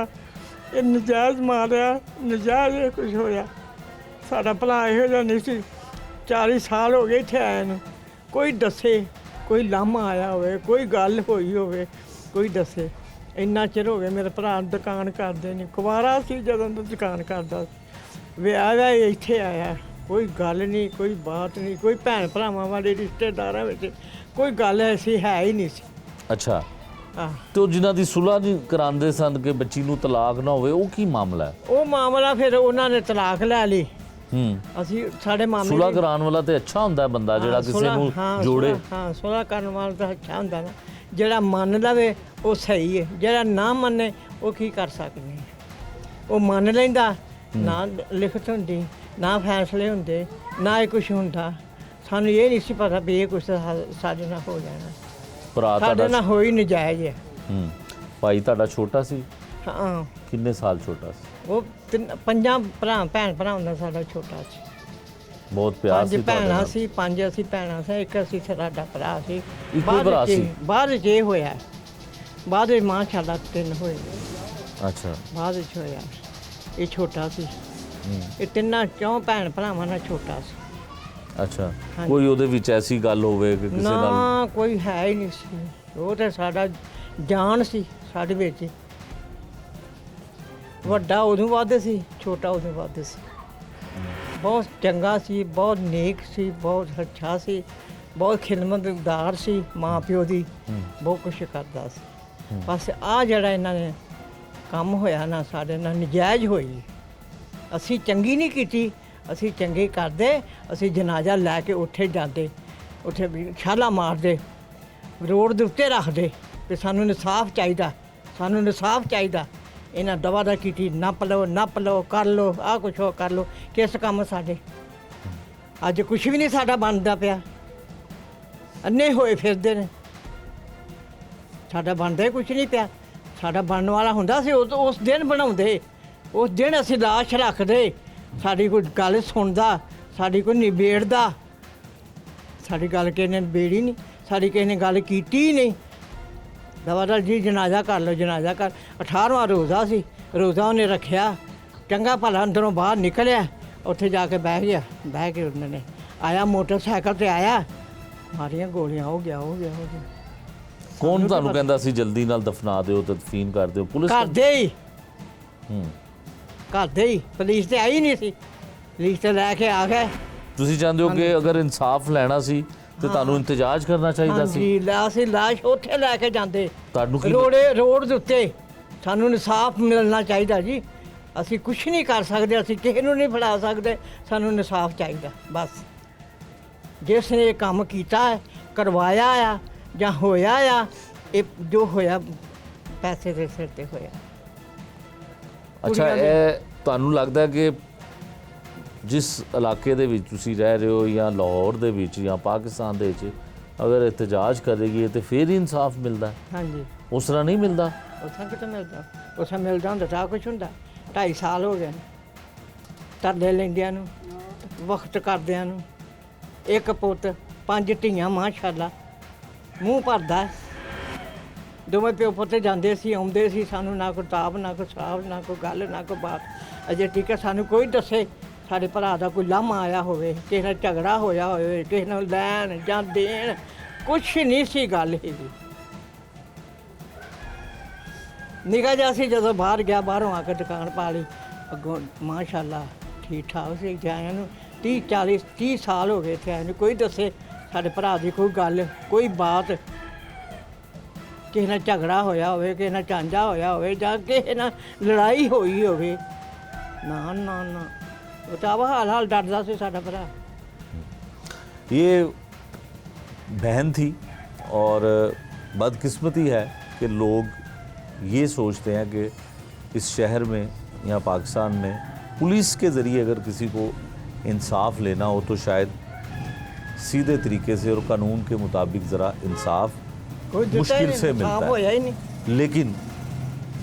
ये नजायज़ मारिया, नजायज़ ये कुछ होया। साडा भला इहो जिहा नहीं सी। 40 साल हो गए इत्थे आए नूं, कोई दसे, कोई लामा आया होवे, कोई गल होई होवे, कोई दसे। इन्ना चिर हो गया मेरे भरा दुकान करदे नहीं, कुवारा सी जदों दा दुकान करदा, विआह इत्थे आया, कोई गल नहीं, कोई बात नहीं, कोई भैन भरावां वाले रिश्तेदारां विच कोई गल ऐसी है ही नहीं सी। अच्छा, हाँ, तो जिन्हां दी सुलह नहीं करांदे सन कि बच्ची नूं तलाक ना होवे, ਉਹ ਕੀ ਮਾਮਲਾ ਹੈ? ਉਹ ਮਾਮਲਾ ਫਿਰ ਉਹਨਾਂ ਨੇ ਤਲਾਕ ਲੈ ਲਈ। ਅਸੀਂ ਸਾਡੇ ਮਾਮੇ ਸੁਲਹ ਕਰਾਉਣ ਵਾਲਾ ਤੇ ਅੱਛਾ ਹੁੰਦਾ ਹੈ ਬੰਦਾ ਜਿਹੜਾ ਕਿਸੇ ਨੂੰ ਜੋੜੇ। ਹਾਂ, ਸੁਲਹ ਕਰਨ ਵਾਲਾ ਤਾਂ ਅੱਛਾ ਹੁੰਦਾ ਨਾ, ਜਿਹੜਾ ਮੰਨ ਲਵੇ ਉਹ ਸਹੀ ਹੈ, ਜਿਹੜਾ ਨਾ ਮੰਨੇ ਉਹ ਕੀ ਕਰ ਸਕਦੇ ਆ। ਉਹ ਮੰਨ ਲੈਂਦਾ, ਨਾ ਲਿਖਤ ਹੁੰਦੀ, ਨਾ ਫੈਸਲੇ ਹੁੰਦੇ, ਨਾ ਇਹ ਕੁਝ ਹੁੰਦਾ। ਸਾਨੂੰ ਇਹ ਨਹੀਂ ਸੀ ਪਤਾ ਵੀ ਇਹ ਕੁਝ ਸਾਡੇ ਨਾਲ ਹੋ ਜਾਣਾ। ਭਰਾ ਸਾਡੇ ਤੁਹਾਡਾ ਨਾਲ ਹੋਈ ਨਜਾਇਜ਼ ਹੈ। ਭਾਈ ਤੁਹਾਡਾ ਛੋਟਾ ਸੀ? ਹਾਂ, ਕਿੰਨੇ ਸਾਲ ਛੋਟਾ ਸੀ? ਉਹ 5 ਭੈਣ ਭਰਾਵਾਂ ਦਾ ਸਾਡਾ ਛੋਟਾ ਸੀ। ਬਹੁਤ ਪਿਆਰ 5 ਸੀ ਤੁਹਾਡੇ ਭੈਣਾਂ ਨਾਲ? ਸੀ, 5 ਅਸੀਂ ਭੈਣਾਂ ਸੀ, ਇੱਕ ਅਸੀਂ ਸਾਡਾ ਭਰਾ ਸੀ। ਇੱਕੋ ਭਰਾ ਸੀ? ਬਾਹਰ ਜੇ ਹੋਇਆ ਬਾਅਦ ਵਿੱਚ ਮਾਸ਼ਾਅੱਲਾ 3 ਹੋਏ, अच्छा ਬਾਅਦ ਵਿੱਚ ਹੋਇਆ। ਇਹ ਛੋਟਾ ਸੀ, ਇਹ ਤਿੰਨਾਂ 4 ਭੈਣ ਭਰਾਵਾਂ ਨਾਲ ਛੋਟਾ ਸੀ। अच्छा हाँ कोई ਉਹਦੇ ਵਿੱਚ ਐਸੀ ਗੱਲ ਹੋਵੇ ਕਿ ਕਿਸੇ ਨਾਲ ਨਾ ਕੋਈ ਹੈ ਹੀ ਨਹੀਂ ਸੀ, ਉਹ ਤਾਂ ਸਾਡਾ ਜਾਨ ਸੀ ਸਾਡੇ ਵਿੱਚ। ਵੱਡਾ ਉਦੋਂ ਵੱਧ ਸੀ, ਛੋਟਾ ਉਦੋਂ ਵੱਧ ਸੀ। ਬਹੁਤ ਚੰਗਾ ਸੀ, ਬਹੁਤ ਨੇਕ ਸੀ, ਬਹੁਤ ਅੱਛਾ ਸੀ, ਬਹੁਤ ਖਿਦਮਤਗਾਰ ਸੀ, ਮਾਂ ਪਿਓ ਦੀ ਬਹੁਤ ਕੁਛ ਕਰਦਾ ਸੀ। ਬਸ ਆ ਜਿਹੜਾ ਇਹਨਾਂ ਨੇ ਕੰਮ ਹੋਇਆ ਨਾ ਸਾਡੇ ਨਾਲ ਨਜਾਇਜ਼ ਹੋਈ। ਅਸੀਂ ਚੰਗੀ ਨਹੀਂ ਕੀਤੀ, ਅਸੀਂ ਚੰਗੇ ਕਰਦੇ, ਅਸੀਂ ਜਨਾਜ਼ਾ ਲੈ ਕੇ ਉੱਥੇ ਜਾਂਦੇ, ਉੱਥੇ ਵੀ ਛਾਲਾ ਮਾਰਦੇ, ਰੋਡ ਦੇ ਉੱਤੇ ਰੱਖਦੇ ਵੀ ਸਾਨੂੰ ਇਨਸਾਫ ਚਾਹੀਦਾ, ਸਾਨੂੰ ਇਨਸਾਫ ਚਾਹੀਦਾ। ਇਹਨਾਂ ਦਵਾ ਦਾ ਕੀਤੀ, ਨੱਪ ਲਓ ਕਰ ਲਓ, ਆਹ ਕੁਛ ਉਹ ਕਰ ਲਓ। ਕਿਸ ਕੰਮ ਸਾਡੇ ਅੱਜ ਕੁਛ ਵੀ ਨਹੀਂ ਸਾਡਾ ਬਣਦਾ ਪਿਆ, ਅੰਨੇ ਹੋਏ ਫਿਰਦੇ ਨੇ। ਸਾਡਾ ਬਣਦਾ ਹੀ ਕੁਛ ਨਹੀਂ ਪਿਆ। ਸਾਡਾ ਬਣਨ ਵਾਲਾ ਹੁੰਦਾ ਸੀ ਉਸ ਦਿਨ ਬਣਾਉਂਦੇ, ਉਸ ਦਿਨ ਅਸੀਂ ਲਾਸ਼ ਰੱਖਦੇ, ਸਾਡੀ ਕੋਈ ਗੱਲ ਸੁਣਦਾ, ਸਾਡੀ ਕੋਈ ਨਿਬੇੜਦਾ। ਸਾਡੀ ਗੱਲ ਕਿਸੇ ਨੇ ਨਿਬੇੜੀ ਨਹੀਂ, ਸਾਡੀ ਕਿਸੇ ਨੇ ਗੱਲ ਕੀਤੀ ਹੀ ਨਹੀਂ। ਦਵਾ ਜੀ ਜਨਾਜ਼ਾ ਕਰ ਲਓ, ਜਨਾਜ਼ਾ ਕਰ। 18ਵਾਂ ਰੋਜ਼ਾ ਸੀ, ਰੋਜ਼ਾ ਉਹਨੇ ਰੱਖਿਆ, ਚੰਗਾ ਭਲਾ ਅੰਦਰੋਂ ਬਾਹਰ ਨਿਕਲਿਆ, ਉੱਥੇ ਜਾ ਕੇ ਬਹਿ ਗਿਆ। ਬਹਿ ਕੇ ਉਹਨਾਂ ਨੇ ਆਇਆ, ਮੋਟਰਸਾਈਕਲ ਤੇ ਆਇਆ, ਮਾਰੀਆਂ ਗੋਲੀਆਂ, ਹੋ ਗਿਆ। ਕੌਣ ਤੁਹਾਨੂੰ ਕਹਿੰਦਾ ਸੀ ਜਲਦੀ ਨਾਲ ਦਫਨਾ ਦਿਓ, ਤਦਫੀਨ ਕਰ ਦਿਓ? ਪੁਲਿਸ ਕਰਦੇ ਹੀ, ਹੂੰ। ਕਰਦੇ ਹੀ, ਪੁਲਿਸ ਤੇ ਆਈ ਨਹੀਂ ਸੀ, ਪੁਲਿਸ ਤੇ ਲੈ ਕੇ ਆ ਗਏ। ਤੁਸੀਂ ਚਾਹੁੰਦੇ ਹੋ ਕਿ ਅਗਰ ਇਨਸਾਫ ਲੈਣਾ ਸੀ ਤੇ ਤੁਹਾਨੂੰ ਇੰਤਜ਼ਾਜ ਕਰਨਾ ਚਾਹੀਦਾ ਸੀ? ਹਾਂਜੀ, ਅਸੀਂ ਲਾਸ਼ ਉੱਥੇ ਲੈ ਕੇ ਜਾਂਦੇ, ਤੁਹਾਨੂੰ ਕੀ ਰੋਡ ਦੇ ਉੱਤੇ। ਸਾਨੂੰ ਇਨਸਾਫ ਮਿਲਣਾ ਚਾਹੀਦਾ ਜੀ। ਅਸੀਂ ਕੁਛ ਨਹੀਂ ਕਰ ਸਕਦੇ, ਅਸੀਂ ਕਿਸੇ ਨੂੰ ਨਹੀਂ ਫੜਾ ਸਕਦੇ, ਸਾਨੂੰ ਇਨਸਾਫ ਚਾਹੀਦਾ ਬਸ। ਜਿਸ ਨੇ ਇਹ ਕੰਮ ਕੀਤਾ ਹੈ, ਕਰਵਾਇਆ ਆ ਜਾਂ ਹੋਇਆ ਆ, ਇਹ ਜੋ ਹੋਇਆ ਪੈਸੇ ਦੇ ਸਿਰ ਤੇ ਹੋਇਆ। ਅੱਛਾ, ਇਹ ਤੁਹਾਨੂੰ ਲੱਗਦਾ ਹੈ ਕਿ ਜਿਸ ਇਲਾਕੇ ਦੇ ਵਿੱਚ ਤੁਸੀਂ ਰਹਿ ਰਹੇ ਹੋ ਜਾਂ ਲਾਹੌਰ ਦੇ ਵਿੱਚ ਜਾਂ ਪਾਕਿਸਤਾਨ ਦੇ ਵਿੱਚ ਅਗਰ ਇਤਜਾਜ ਕਰੇਗੀ ਤੇ ਫਿਰ ਹੀ ਇਨਸਾਫ ਮਿਲਦਾ? ਹਾਂਜੀ, ਉਸ ਤਰ੍ਹਾਂ ਨਹੀਂ ਮਿਲਦਾ। ਉੱਥੇ ਕਿਤੇ ਮਿਲਦਾ? ਉੱਥੇ ਮਿਲਦਾ ਹੁੰਦਾ ਤਾਂ ਕੁਛ ਹੁੰਦਾ। 2.5 ਸਾਲ ਹੋ ਗਏ ਨੇ ਤਰਲੇ ਲੈਂਦਿਆਂ ਨੂੰ, ਵਕਤ ਕਰਦਿਆਂ ਨੂੰ। ਇੱਕ ਪੁੱਤ, 5 ਧੀਆਂ, ਮਾਸ਼ਾਅੱਲਾ, ਮੂੰਹ ਭਰਦਾ। ਦੋਵੇਂ ਪਿਓ ਪੁੱਤ ਜਾਂਦੇ ਸੀ, ਆਉਂਦੇ ਸੀ, ਸਾਨੂੰ ਨਾ ਕੋਈ ਤਾਬ, ਨਾ ਕੋਈ ਸ਼ਰਾਬ, ਨਾ ਕੋਈ ਗੱਲ, ਨਾ ਕੋਈ ਬਾਤ। ਅਜੇ ਠੀਕ ਹੈ, ਸਾਨੂੰ ਕੋਈ ਦੱਸੇ ਸਾਡੇ ਭਰਾ ਦਾ ਕੋਈ ਲਾਮਾ ਆਇਆ ਹੋਵੇ, ਕਿਸੇ ਨਾਲ ਝਗੜਾ ਹੋਇਆ ਹੋਵੇ, ਕਿਸੇ ਨਾਲ ਲੈਣ ਜਾਂ ਦੇਣ, ਕੁਛ ਨਹੀਂ ਸੀ ਗੱਲ ਹੈਗੀ। ਨਿੱਕਾ ਜਿਹਾ ਸੀ, ਜਦੋਂ ਬਾਹਰ ਗਿਆ, ਬਾਹਰੋਂ ਆ ਕੇ ਦੁਕਾਨ ਪਾ ਲਈ। ਅੱਗੋਂ ਮਾਸ਼ਾਅੱਲਾ ਠੀਕ ਠਾਕ ਸੀ। ਜਾਇਆ ਨੂੰ 30 ਸਾਲ ਹੋ ਗਏ ਇੱਥੇ ਆਏ ਨੂੰ। ਕੋਈ ਦੱਸੇ ਸਾਡੇ ਭਰਾ ਦੀ ਕੋਈ ਗੱਲ, ਕੋਈ ਬਾਤ, ਕਿਸੇ ਨਾਲ ਝਗੜਾ ਹੋਇਆ ਹੋਵੇ, ਕਿਸੇ ਨਾਲ ਝਾਂਜਾ ਹੋਇਆ ਹੋਵੇ, ਜਾਂ ਕਿਸੇ ਨਾਲ ਲੜਾਈ ਹੋਈ ਹੋਵੇ, ਨਾ ਨਾ ਨਾ। ਉਹ ਤਾਂ ਹਾਲ ਡਰਦਾ ਸੀ ਸਾਡਾ ਭਰਾ। ये बहन थी और बदकिस्मती है कि लोग ये सोचते हैं कि इस शहर में या पाकिस्तान में पुलिस के ज़रिए अगर किसी को इंसाफ लेना हो तो शायद सीधे तरीके से और कानून के मुताबिक ज़रा इंसाफ कोई मुश्किल से मिलता होया ही है। नहीं। लेकिन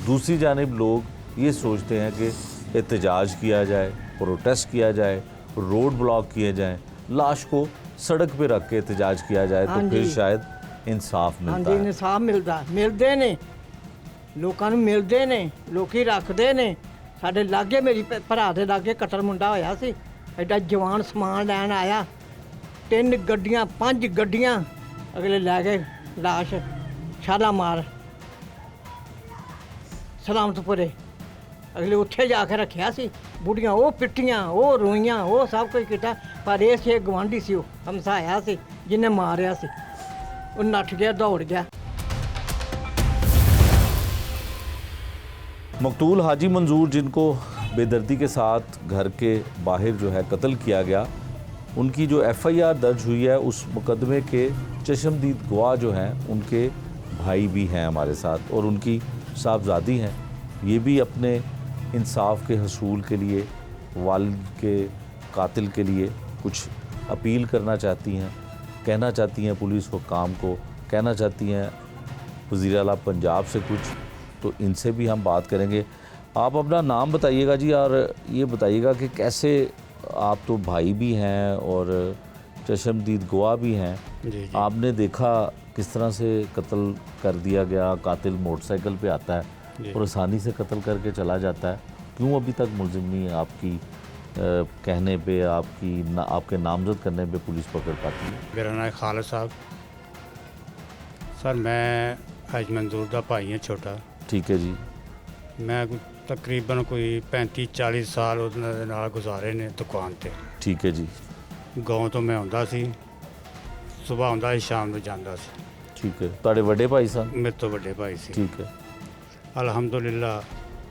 दूसरी जानिब लोग ये सोचते हैं कि एहतजाज किया जाए, प्रोटेस्ट किया जाए, रोड ब्लॉक किए जाएं, लाश को सड़क पे रख के एहतजाज किया जाए तो फिर शायद इंसाफ मिलता ਹਾਂਜੀ, है। ਇਨਸਾਫ ਮਿਲਦਾ, ਮਿਲਦੇ ਨੇ ਲੋਕਾਂ ਨੂੰ, ਮਿਲਦੇ ਨੇ ਲੋਕੀ, ਰੱਖਦੇ ਨੇ। ਸਾਡੇ ਲਾਗੇ, ਮੇਰੀ ਭਰਾ ਦੇ ਲਾਗੇ ਕਤਲ ਮੁੰਡਾ ਹੋਇਆ ਸੀ। ਐਡਾ ਜਵਾਨ ਸਮਾਨ ਲੈਣ ਆਇਆ, 3 ਗੱਡੀਆਂ 5 ਗੱਡੀਆਂ ਅਗਲੇ ਲੈ ਗਏ ਲਾਸ਼, ਛਾਲਾ ਮਾਰ ਸਲਾਮਤਪੁਰੇ। ਅਗਲੇ ਉੱਥੇ ਜਾ ਕੇ ਰੱਖਿਆ ਸੀ। ਬੁੱਢੀਆਂ ਉਹ ਪਿੱਟੀਆਂ, ਉਹ ਰੋਈਆਂ, ਉਹ ਸਭ ਕੁਝ ਕੀਤਾ। ਪਰ ਇਹ ਸੀ ਗਵਾਂਢੀ ਸੀ, ਉਹ ਹਮਸਾਇਆ ਸੀ ਜਿਹਨੇ ਮਾਰਿਆ ਸੀ। ਉਹ ਨੱਠ ਗਿਆ, ਦੌੜ ਗਿਆ। मकतूल हाजी मंजूर, जिनको बेदर्दी के साथ घर के बाहर जो है कत्ल किया गया, उनकी जो FIR दर्ज हुई है, उस मुकदमे के चशमदीद गवाह जो हैं उनके भाई भी हैं हमारे साथ और उनकी साहबजादी हैं। ये भी अपने इंसाफ के हसूल के लिए वालिद के कातिल के लिए कुछ अपील करना चाहती हैं, कहना चाहती हैं पुलिस हुक्काम को, कहना चाहती हैं वज़ीर आला पंजाब से कुछ। तो इनसे भी हम बात करेंगे। आप अपना नाम बताइएगा जी, और ये बताइएगा कि कैसे, आप तो भाई भी हैं और चशमदीद गवाह भी हैं, जी जी। आपने देखा किस तरह से कत्ल कर दिया गया, कातिल मोटरसाइकिल पे आता है और आसानी से कत्ल करके चला जाता है, क्यों अभी तक मुलजिम आपकी कहने पे, आपके नामजद करने पे पुलिस पकड़ पाती है? मेरा नाम खालिद साहब सर, मैं हज मंजूर का भाई हाँ छोटा। ठीक है जी। मैं तकरीबन कोई 35-40 साल उहदे नाल गुजारे ने दुकान ते। ठीक है जी। गाँव तो मैं आउंदा सी, सुबह आउंदा सी, शाम ਨੂੰ ਜਾਂਦਾ ਸੀ। ठीक है। ਤੁਹਾਡੇ ਵੱਡੇ ਭਾਈ ਸਨ? ਮੇਰੇ ਤੋਂ ਵੱਡੇ ਭਾਈ ਸੀ। ठीक है। ਅਲਹਮਦੁਲਿਲਾ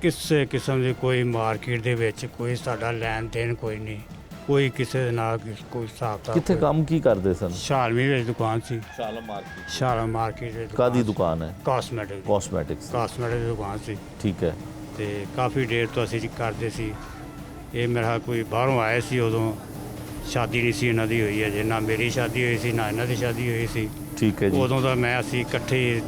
ਕਿਸੇ ਕਿਸਮ ਦੀ ਕੋਈ ਮਾਰਕੀਟ ਦੇ ਵਿੱਚ ਕੋਈ ਸਾਡਾ ਲੈਣ ਦੇਣ ਕੋਈ ਨਹੀਂ, ਕੋਈ ਕਿਸੇ ਦੇ ਨਾਲ ਕੋਈ ਹਿਸਾਬ ਕਿਤਾਬ। ਕਿੱਥੇ ਕੰਮ ਕੀ ਕਰਦੇ ਸਨ? ਸ਼ਾਲਮੀ ਵਿੱਚ ਦੁਕਾਨ ਸੀ। ਸ਼ਾਲਮ ਮਾਰਕੀਟ ਵਿੱਚ ਕਾਦੀ ਦੁਕਾਨ ਹੈ? Cosmetic cosmetics. ਦੀ ਦੁਕਾਨ ਸੀ। ਠੀਕ ਹੈ। ਤੇ ਕਾਫੀ ਦੇਰ ਤੋਂ ਅਸੀਂ ਕਰਦੇ ਸੀ। ਇਹ ਮੇਰਾ ਕੋਈ ਬਾਹਰੋਂ ਆਏ ਸੀ, ਉਦੋਂ ਸ਼ਾਦੀ ਨਹੀਂ ਸੀ ਇਹਨਾਂ ਦੀ ਹੋਈ ਅਜੇ, ਨਾ ਮੇਰੀ ਸ਼ਾਦੀ ਹੋਈ ਸੀ ਨਾ ਇਹਨਾਂ ਦੀ ਸ਼ਾਦੀ ਹੋਈ ਸੀ। ਠੀਕ ਹੈ ਜੀ। ਉਦੋਂ ਦਾ ਮੈਂ ਅਸੀਂ ਇਕੱਠੇ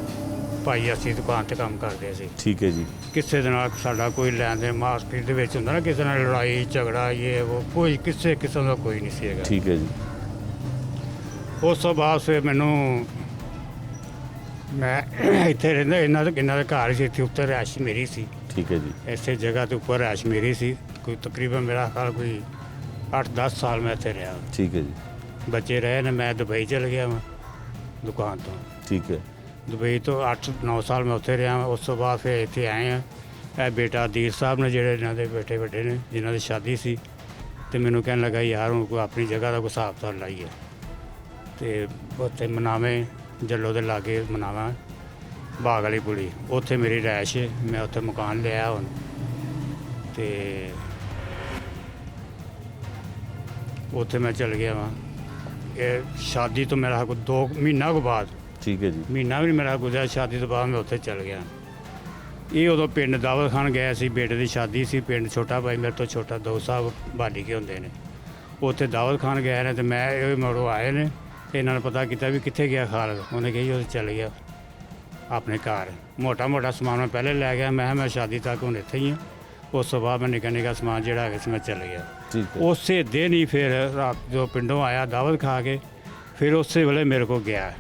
ਭਾਈ ਅਸੀਂ ਦੁਕਾਨ ਤੇ ਕੰਮ ਕਰਦੇ ਸੀ। ਠੀਕ ਹੈ ਜੀ। ਕਿਸੇ ਦੇ ਨਾਲ ਸਾਡਾ ਕੋਈ ਲੈਣ ਦੇਣ ਮਾਰਕੀਟ ਦੇ ਵਿੱਚ ਹੁੰਦਾ ਨਾ, ਕਿਸੇ ਨਾਲ ਲੜਾਈ ਝਗੜਾ ਇਹ ਉਹ ਕੋਈ ਕਿਸੇ ਕਿਸਮ ਦਾ ਕੋਈ ਨਹੀਂ ਸੀ ਹੈਗਾ। ਠੀਕ ਹੈ ਜੀ। ਉਸ ਤੋਂ ਬਾਅਦ ਫਿਰ ਮੈਨੂੰ ਮੈਂ ਇੱਥੇ ਰਹਿੰਦਾ, ਇਹਨਾਂ ਦੇ ਘਰ ਸੀ, ਇੱਥੇ ਉੱਤੇ ਰਿਹਾਇਸ਼ ਮੇਰੀ ਸੀ। ਠੀਕ ਹੈ ਜੀ। ਇਸੇ ਜਗ੍ਹਾ ਤੇ ਉੱਪਰ ਰਿਹਾਇਸ਼ ਮੇਰੀ ਸੀ। ਕੋਈ ਤਕਰੀਬਨ ਮੇਰਾ ਖਿਆਲ ਕੋਈ 8-10 ਸਾਲ ਮੈਂ ਇੱਥੇ ਰਿਹਾ। ਠੀਕ ਹੈ ਜੀ। ਬੱਚੇ ਰਹੇ ਨੇ, ਮੈਂ ਦੁਬਈ ਚਲ ਗਿਆ ਵਾਂ ਦੁਕਾਨ ਤੋਂ। ਠੀਕ ਹੈ। ਦੁਬਈ ਤੋਂ 8-9 ਸਾਲ ਮੈਂ ਉੱਥੇ ਰਿਹਾ। ਉਸ ਤੋਂ ਬਾਅਦ ਫਿਰ ਇੱਥੇ ਆਏ ਹਾਂ। ਇਹ ਬੇਟਾ ਦੀਰ ਸਾਹਿਬ ਨੇ, ਜਿਹੜੇ ਇਹਨਾਂ ਦੇ ਬੇਟੇ ਵੱਡੇ ਨੇ, ਜਿਨ੍ਹਾਂ ਦੀ ਸ਼ਾਦੀ ਸੀ, ਤੇ ਮੈਨੂੰ ਕਹਿਣ ਲੱਗਾ ਯਾਰ ਹੁਣ ਕੋਈ ਆਪਣੀ ਜਗ੍ਹਾ ਦਾ ਕੋਈ ਹਿਸਾਬ ਤਾਂ ਲਾਈਏ, ਤੇ ਉੱਥੇ ਮਨਾਵੇਂ ਜੱਲੋ ਦੇ ਲਾਗੇ ਮਨਾਵਾਂ ਬਾਗ ਵਾਲੀ ਪੁਲੀ, ਉੱਥੇ ਮੇਰੀ ਰਿਹਾਇਸ਼ ਹੈ। ਮੈਂ ਉੱਥੇ ਮਕਾਨ ਲਿਆ ਹੁਣ, ਤੇ ਉੱਥੇ ਮੈਂ ਚਲ ਗਿਆ ਵਾਂ। ਇਹ ਸ਼ਾਦੀ ਤੋਂ ਮੇਰਾ ਕੋਈ 2 ਮਹੀਨਾ ਕੁ ਬਾਅਦ, ਠੀਕ ਹੈ ਜੀ। ਮਹੀਨਾ ਵੀ ਨਹੀਂ ਮੇਰਾ ਗੁਜ਼ਰਿਆ ਸ਼ਾਦੀ ਤੋਂ ਬਾਅਦ, ਮੈਂ ਉੱਥੇ ਚਲ ਗਿਆ। ਇਹ ਉਦੋਂ ਪਿੰਡ ਦਾਵਤ ਖਾਨ ਗਿਆ ਸੀ, ਬੇਟੇ ਦੀ ਸ਼ਾਦੀ ਸੀ ਪਿੰਡ। ਛੋਟਾ ਭਾਈ ਮੇਰੇ ਤੋਂ ਛੋਟਾ, 2 ਸਾਹਿਬ ਬਾਲੀ ਕੇ ਹੁੰਦੇ ਨੇ, ਉੱਥੇ ਦਾਵਤ ਖਾਨ ਗਏ ਨੇ। ਤੇ ਮੈਂ ਇਹ ਮਗਰੋਂ ਆਏ ਨੇ, ਇਹਨਾਂ ਨੇ ਪਤਾ ਕੀਤਾ ਵੀ ਕਿੱਥੇ ਗਿਆ ਖਾਲਦ। ਉਹਨੇ ਕਹੀ ਉਹ ਚਲ ਗਿਆ ਆਪਣੇ ਘਰ। ਮੋਟਾ ਸਮਾਨ ਮੈਂ ਪਹਿਲੇ ਲੈ ਗਿਆ। ਮੈਂ ਸ਼ਾਦੀ ਤੱਕ ਹੁਣ ਇੱਥੇ ਹੀ ਹਾਂ। ਉਸ ਤੋਂ ਬਾਅਦ ਮੈਂ ਨਿੱਕਾ ਸਮਾਨ ਜਿਹੜਾ ਹੈਗਾ ਸੀ ਮੈਂ ਚਲ ਗਿਆ। ਠੀਕ ਹੈ। ਉਸੇ ਦਿਨ ਹੀ ਫਿਰ ਰਾਤ ਜੋ ਪਿੰਡੋਂ ਆਇਆ ਦਾਵਤ ਖਾ ਕੇ, ਫਿਰ ਉਸੇ ਵੇਲੇ ਮੇਰੇ ਕੋਲ ਗਿਆ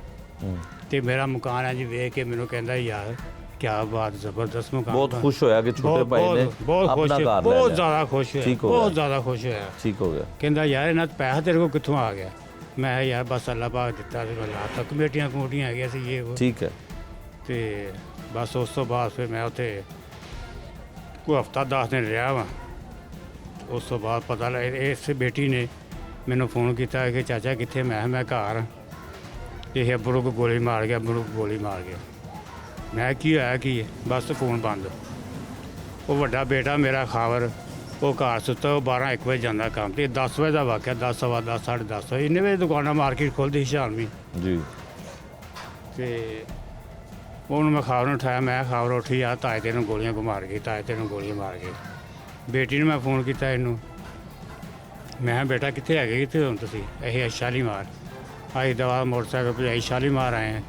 ਤੇ ਮੇਰਾ ਮਕਾਨ ਹੈ ਜੀ ਵੇਖ ਕੇ ਮੈਨੂੰ ਕਹਿੰਦਾ ਯਾਰ ਕਿਆ ਬਾਤ, ਜ਼ਬਰਦਸਤ ਮਕਾਨ। ਬਹੁਤ ਖੁਸ਼ ਹੋਇਆ ਕਿ ਛੋਟੇ ਭਾਈ ਨੇ ਬਹੁਤ ਖੁਸ਼, ਆਪਣਾ ਘਰ ਲੈ ਬਹੁਤ ਲਿਆ। ਜ਼ਿਆਦਾ ਖੁਸ਼ ਹੋਇਆ, ਠੀਕ ਹੋ ਗਿਆ। ਬਹੁਤ ਜ਼ਿਆਦਾ ਖੁਸ਼ ਹੋਇਆ। ਠੀਕ ਹੋ ਗਿਆ। ਕਹਿੰਦਾ ਯਾਰ ਇਹਨਾਂ ਪੈਸਾ ਤੇਰੇ ਕੋਲ ਕਿੱਥੋਂ ਆ ਗਿਆ? ਮੈਂ ਕਿਹਾ ਯਾਰ ਬਸ ਅੱਲਾ ਪਾਕ ਦਿੱਤਾ ਸੀ, ਮੈਂ ਲਾਤਾ। ਕਮੇਟੀਆਂ ਹੈਗੀਆਂ ਸੀ ਇਹ ਉਹ। ਠੀਕ ਹੈ। ਤੇ ਬਸ ਉਸ ਤੋਂ ਬਾਅਦ ਫਿਰ ਮੈਂ ਉੱਥੇ ਕੋਈ ਹਫ਼ਤਾ 10 ਦਿਨ ਰਿਹਾ ਵਾਂ। ਉਸ ਤੋਂ ਬਾਅਦ ਪਤਾ ਲੱਗਾ ਇਸ ਬੇਟੀ ਨੇ ਮੈਨੂੰ ਫੋਨ ਕੀਤਾ ਕਿ ਚਾਚਾ ਕਿੱਥੇ? ਮੈਂ ਘਰ। ਇਹ ਅੱਬਰੂ ਕੋ ਗੋਲੀ ਮਾਰ ਗਿਆ, ਅੱਬਰੂ ਕੋ ਗੋਲੀ ਮਾਰ ਗਿਆ। ਮੈਂ ਕੀ ਹੋਇਆ ਕੀ ਹੈ? ਬਸ ਫੋਨ ਬੰਦ। ਉਹ ਵੱਡਾ ਬੇਟਾ ਮੇਰਾ ਖਾਵਰ, ਉਹ ਘਰ ਸੁੱਤਾ। ਉਹ 12-1 ਵਜੇ ਜਾਂਦਾ ਕੰਮ ਤੇ। 10 ਵਜੇ ਦਾ ਵਾਕਿਆ, 10 ਸਵਾ 10 10:30 ਵਜੇ। ਇੰਨੇ ਵਜੇ ਦੁਕਾਨਾਂ ਮਾਰਕੀਟ ਖੁੱਲ੍ਹਦੀ ਸੀ ਸ਼ਾਮੀ। ਜੀ। ਤੇ ਉਹਨੂੰ ਮੈਂ ਖਾਵਰ ਨੂੰ ਉਠਾਇਆ। ਮੈਂ ਖਾਵਰ ਉੱਠੀ ਆ, ਤਾਏ ਤੈਨੂੰ ਗੋਲੀਆਂ ਮਾਰ ਗਈ, ਤਾਏ ਤੈਨੂੰ ਗੋਲੀਆਂ ਮਾਰ ਗਈ। ਬੇਟੀ ਨੂੰ ਮੈਂ ਫੋਨ ਕੀਤਾ ਇਹਨੂੰ, ਮੈਂ ਕਿਹਾ ਬੇਟਾ ਕਿੱਥੇ ਹੈਗੇ, ਕਿੱਥੇ ਹੁਣ ਤੁਸੀਂ? ਇਹ ਸ਼ਾਲੀਮਾਰ। ਅਸੀਂ ਦਵਾ ਮੋਟਰਸਾਈਕਲ ਭਜਾਈ ਸ਼ਾਲੀਮਾਰ ਆਏ ਹਾਂ।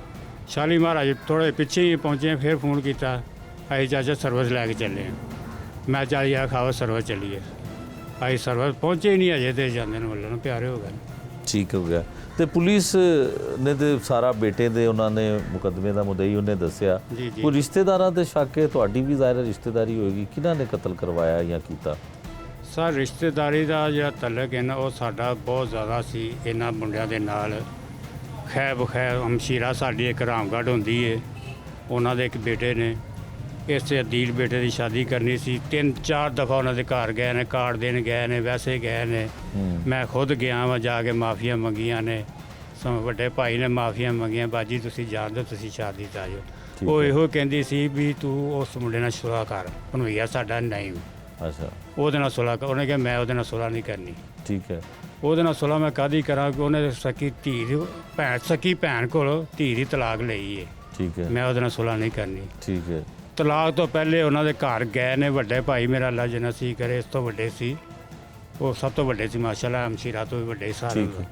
ਸ਼ਾਲੀਮਾਰ ਅਜੇ ਥੋੜ੍ਹੇ ਪਿੱਛੇ ਹੀ ਪਹੁੰਚੇ। ਫਿਰ ਫੋਨ ਕੀਤਾ, ਅਸੀਂ ਚਾਚਾ ਸਰਵਿਸ ਲੈ ਕੇ ਚੱਲੇ ਹਾਂ। ਮੈਂ ਚੱਲ ਯਾਰ ਖਾਵਰ ਸਰਵਿਸ ਚੱਲੀਏ। ਅਸੀਂ ਸਰਵਿਸ ਪਹੁੰਚੇ ਹੀ ਨਹੀਂ ਅਜੇ, ਤੇ ਜਾਂਦੇ ਨੂੰ ਵੱਲੋਂ ਪਿਆਰੇ ਹੋ ਗਏ। ਠੀਕ ਹੋ ਗਿਆ। ਤੇ ਪੁਲਿਸ ਨੇ ਤੇ ਸਾਰਾ ਬੇਟੇ ਦੇ ਉਹਨਾਂ ਨੇ ਮੁਕੱਦਮੇ ਦਾ ਮੁਦਈ ਉਹਨੇ ਦੱਸਿਆ। ਜੀ। ਕੋਈ ਰਿਸ਼ਤੇਦਾਰਾਂ ਤੇ ਸ਼ੱਕ ਹੈ? ਤੁਹਾਡੀ ਵੀ ਜ਼ਾਹਿਰ ਰਿਸ਼ਤੇਦਾਰੀ ਹੋਏਗੀ, ਕਿਹਨਾਂ ਨੇ ਕਤਲ ਕਰਵਾਇਆ ਜਾਂ ਕੀਤਾ? ਸਰ ਰਿਸ਼ਤੇਦਾਰੀ ਦਾ ਜਿਹੜਾ ਤਲਕ ਹੈ ਨਾ, ਉਹ ਸਾਡਾ ਬਹੁਤ ਜ਼ਿਆਦਾ ਸੀ ਇਹਨਾਂ ਮੁੰਡਿਆਂ ਦੇ ਨਾਲ। ਖੈਰ ਬਖੈਰ ਹਮਸ਼ੀਰਾ ਸਾਡੀ ਇੱਕ ਰਾਮਗੜ੍ਹ ਹੁੰਦੀ ਹੈ, ਉਹਨਾਂ ਦੇ ਇੱਕ ਬੇਟੇ ਨੇ। ਇਸੇ ਅਦੀਲ ਬੇਟੇ ਦੀ ਸ਼ਾਦੀ ਕਰਨੀ ਸੀ। 3-4 ਦਫਾ ਉਹਨਾਂ ਦੇ ਘਰ ਗਏ ਨੇ, ਕਾਰਡ ਦੇਣ ਗਏ ਨੇ, ਵੈਸੇ ਗਏ ਨੇ। ਮੈਂ ਖੁਦ ਗਿਆ ਵਾਂ, ਜਾ ਕੇ ਮਾਫੀਆਂ ਮੰਗੀਆਂ ਨੇ। ਵੱਡੇ ਭਾਈ ਨੇ ਮਾਫੀਆਂ ਮੰਗੀਆਂ, ਬਾਜੀ ਤੁਸੀਂ ਜਾਣਦੇ, ਤੁਸੀਂ ਸ਼ਾਦੀ 'ਤੇ ਆ ਜਾਓ। ਉਹ ਇਹੋ ਕਹਿੰਦੀ ਸੀ ਵੀ ਤੂੰ ਉਸ ਮੁੰਡੇ ਨਾਲ ਸੁਲ੍ਹਾ ਕਰ, ਭਣੋਈਆ ਸਾਡਾ ਨਹੀਂ। ਅੱਛਾ। ਉਹਦੇ ਨਾਲ ਸੁਲ੍ਹਾ ਕਰ। ਉਹਨੇ ਕਿਹਾ ਮੈਂ ਉਹਦੇ ਨਾਲ ਸੁਲ੍ਹਾ ਨਹੀਂ ਕਰਨੀ। ਠੀਕ ਹੈ। ਉਹਦੇ ਨਾਲ ਸੁਲ੍ਹਾ ਮੈਂ ਕਾਹਦੀ ਕਰਾਂ ਕਿ ਉਹਨੇ ਸਕੀ ਭੈਣ ਕੋਲ ਧੀ ਦੀ ਤਲਾਕ ਲਈ ਹੈ। ਠੀਕ ਹੈ। ਮੈਂ ਉਹਦੇ ਨਾਲ ਸੁਲ੍ਹਾ ਨਹੀਂ ਕਰਨੀ। ਠੀਕ ਹੈ। ਤਲਾਕ ਤੋਂ ਪਹਿਲੇ ਉਹਨਾਂ ਦੇ ਘਰ ਗਏ ਨੇ। ਵੱਡੇ ਭਾਈ ਮੇਰਾ ਅੱਲਾ ਜਨਸੀ ਕਰੇ, ਇਸ ਤੋਂ ਵੱਡੇ ਸੀ, ਉਹ ਸਭ ਤੋਂ ਵੱਡੇ ਸੀ ਮਾਸ਼ਾਅੱਲਾ, ਹਮਸ਼ੀਰਾ ਤੋਂ ਵੀ ਵੱਡੇ ਸਾਰੇ। ਠੀਕ ਹੈ।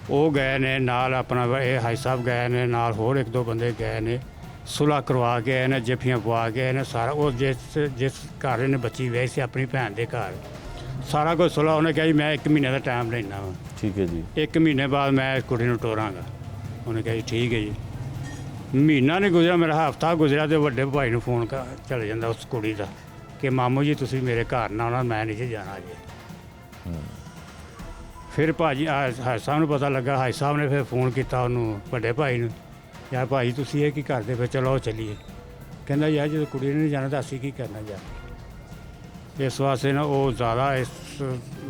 ਉਹ ਗਏ ਨੇ ਨਾਲ, ਆਪਣਾ ਇਹ ਹਾਈ ਸਾਹਿਬ ਗਏ ਨੇ ਨਾਲ, ਹੋਰ 1-2 ਬੰਦੇ ਗਏ ਨੇ। ਸੁਲ੍ਹਾ ਕਰਵਾ ਕੇ ਆਏ ਨੇ, ਜੱਫੀਆਂ ਪਵਾ ਕੇ ਆਏ ਨੇ ਸਾਰਾ। ਉਹ ਜਿਸ ਘਰ ਇਹਨੇ ਬੱਚੀ ਵਿਆਹੀ ਸੀ ਆਪਣੀ ਭੈਣ ਦੇ ਘਰ, ਸਾਰਾ ਕੁਝ ਸੁਲ੍ਹਾ। ਉਹਨੇ ਕਿਹਾ ਜੀ ਮੈਂ 1 ਮਹੀਨੇ ਦਾ ਟਾਈਮ ਲੈਣਾ ਵਾ। ਠੀਕ ਹੈ ਜੀ। 1 ਮਹੀਨੇ ਬਾਅਦ ਮੈਂ ਇਸ ਕੁੜੀ ਨੂੰ ਤੋਰਾਂਗਾ। ਉਹਨੇ ਕਿਹਾ ਜੀ ਠੀਕ ਹੈ ਜੀ। ਮਹੀਨਾ ਨਹੀਂ ਗੁਜ਼ਰਿਆ, ਮੇਰਾ ਹਫ਼ਤਾ ਗੁਜ਼ਰਿਆ ਤੇ ਵੱਡੇ ਭਾਈ ਨੂੰ ਫੋਨ ਕਰ ਚਲੇ ਜਾਂਦਾ ਉਸ ਕੁੜੀ ਦਾ ਕਿ ਮਾਮੂ ਜੀ ਤੁਸੀਂ ਮੇਰੇ ਘਰ ਨਾ ਆਉਣਾ, ਮੈਂ ਨਹੀਂ ਜੀ ਜਾਣਾ ਜੀ। ਫਿਰ ਭਾਜੀ ਹਾਜ ਸਾਹਿਬ ਨੂੰ ਪਤਾ ਲੱਗਾ, ਹਾਜ ਸਾਹਿਬ ਨੇ ਫਿਰ ਫੋਨ ਕੀਤਾ ਉਹਨੂੰ ਵੱਡੇ ਭਾਈ ਨੂੰ, ਯਾਰ ਭਾਈ ਤੁਸੀਂ ਇਹ ਕੀ ਕਰਦੇ, ਫਿਰ ਚਲੋ ਚੱਲੀਏ। ਕਹਿੰਦਾ ਯਾਰ ਜਦੋਂ ਕੁੜੀ ਨੇ ਨਹੀਂ ਜਾਣਾ ਤਾਂ ਅਸੀਂ ਕੀ ਕਰਨਾ ਯਾਰ। ਇਸ ਵਾਸਤੇ ਨਾ ਉਹ ਜ਼ਿਆਦਾ ਇਸ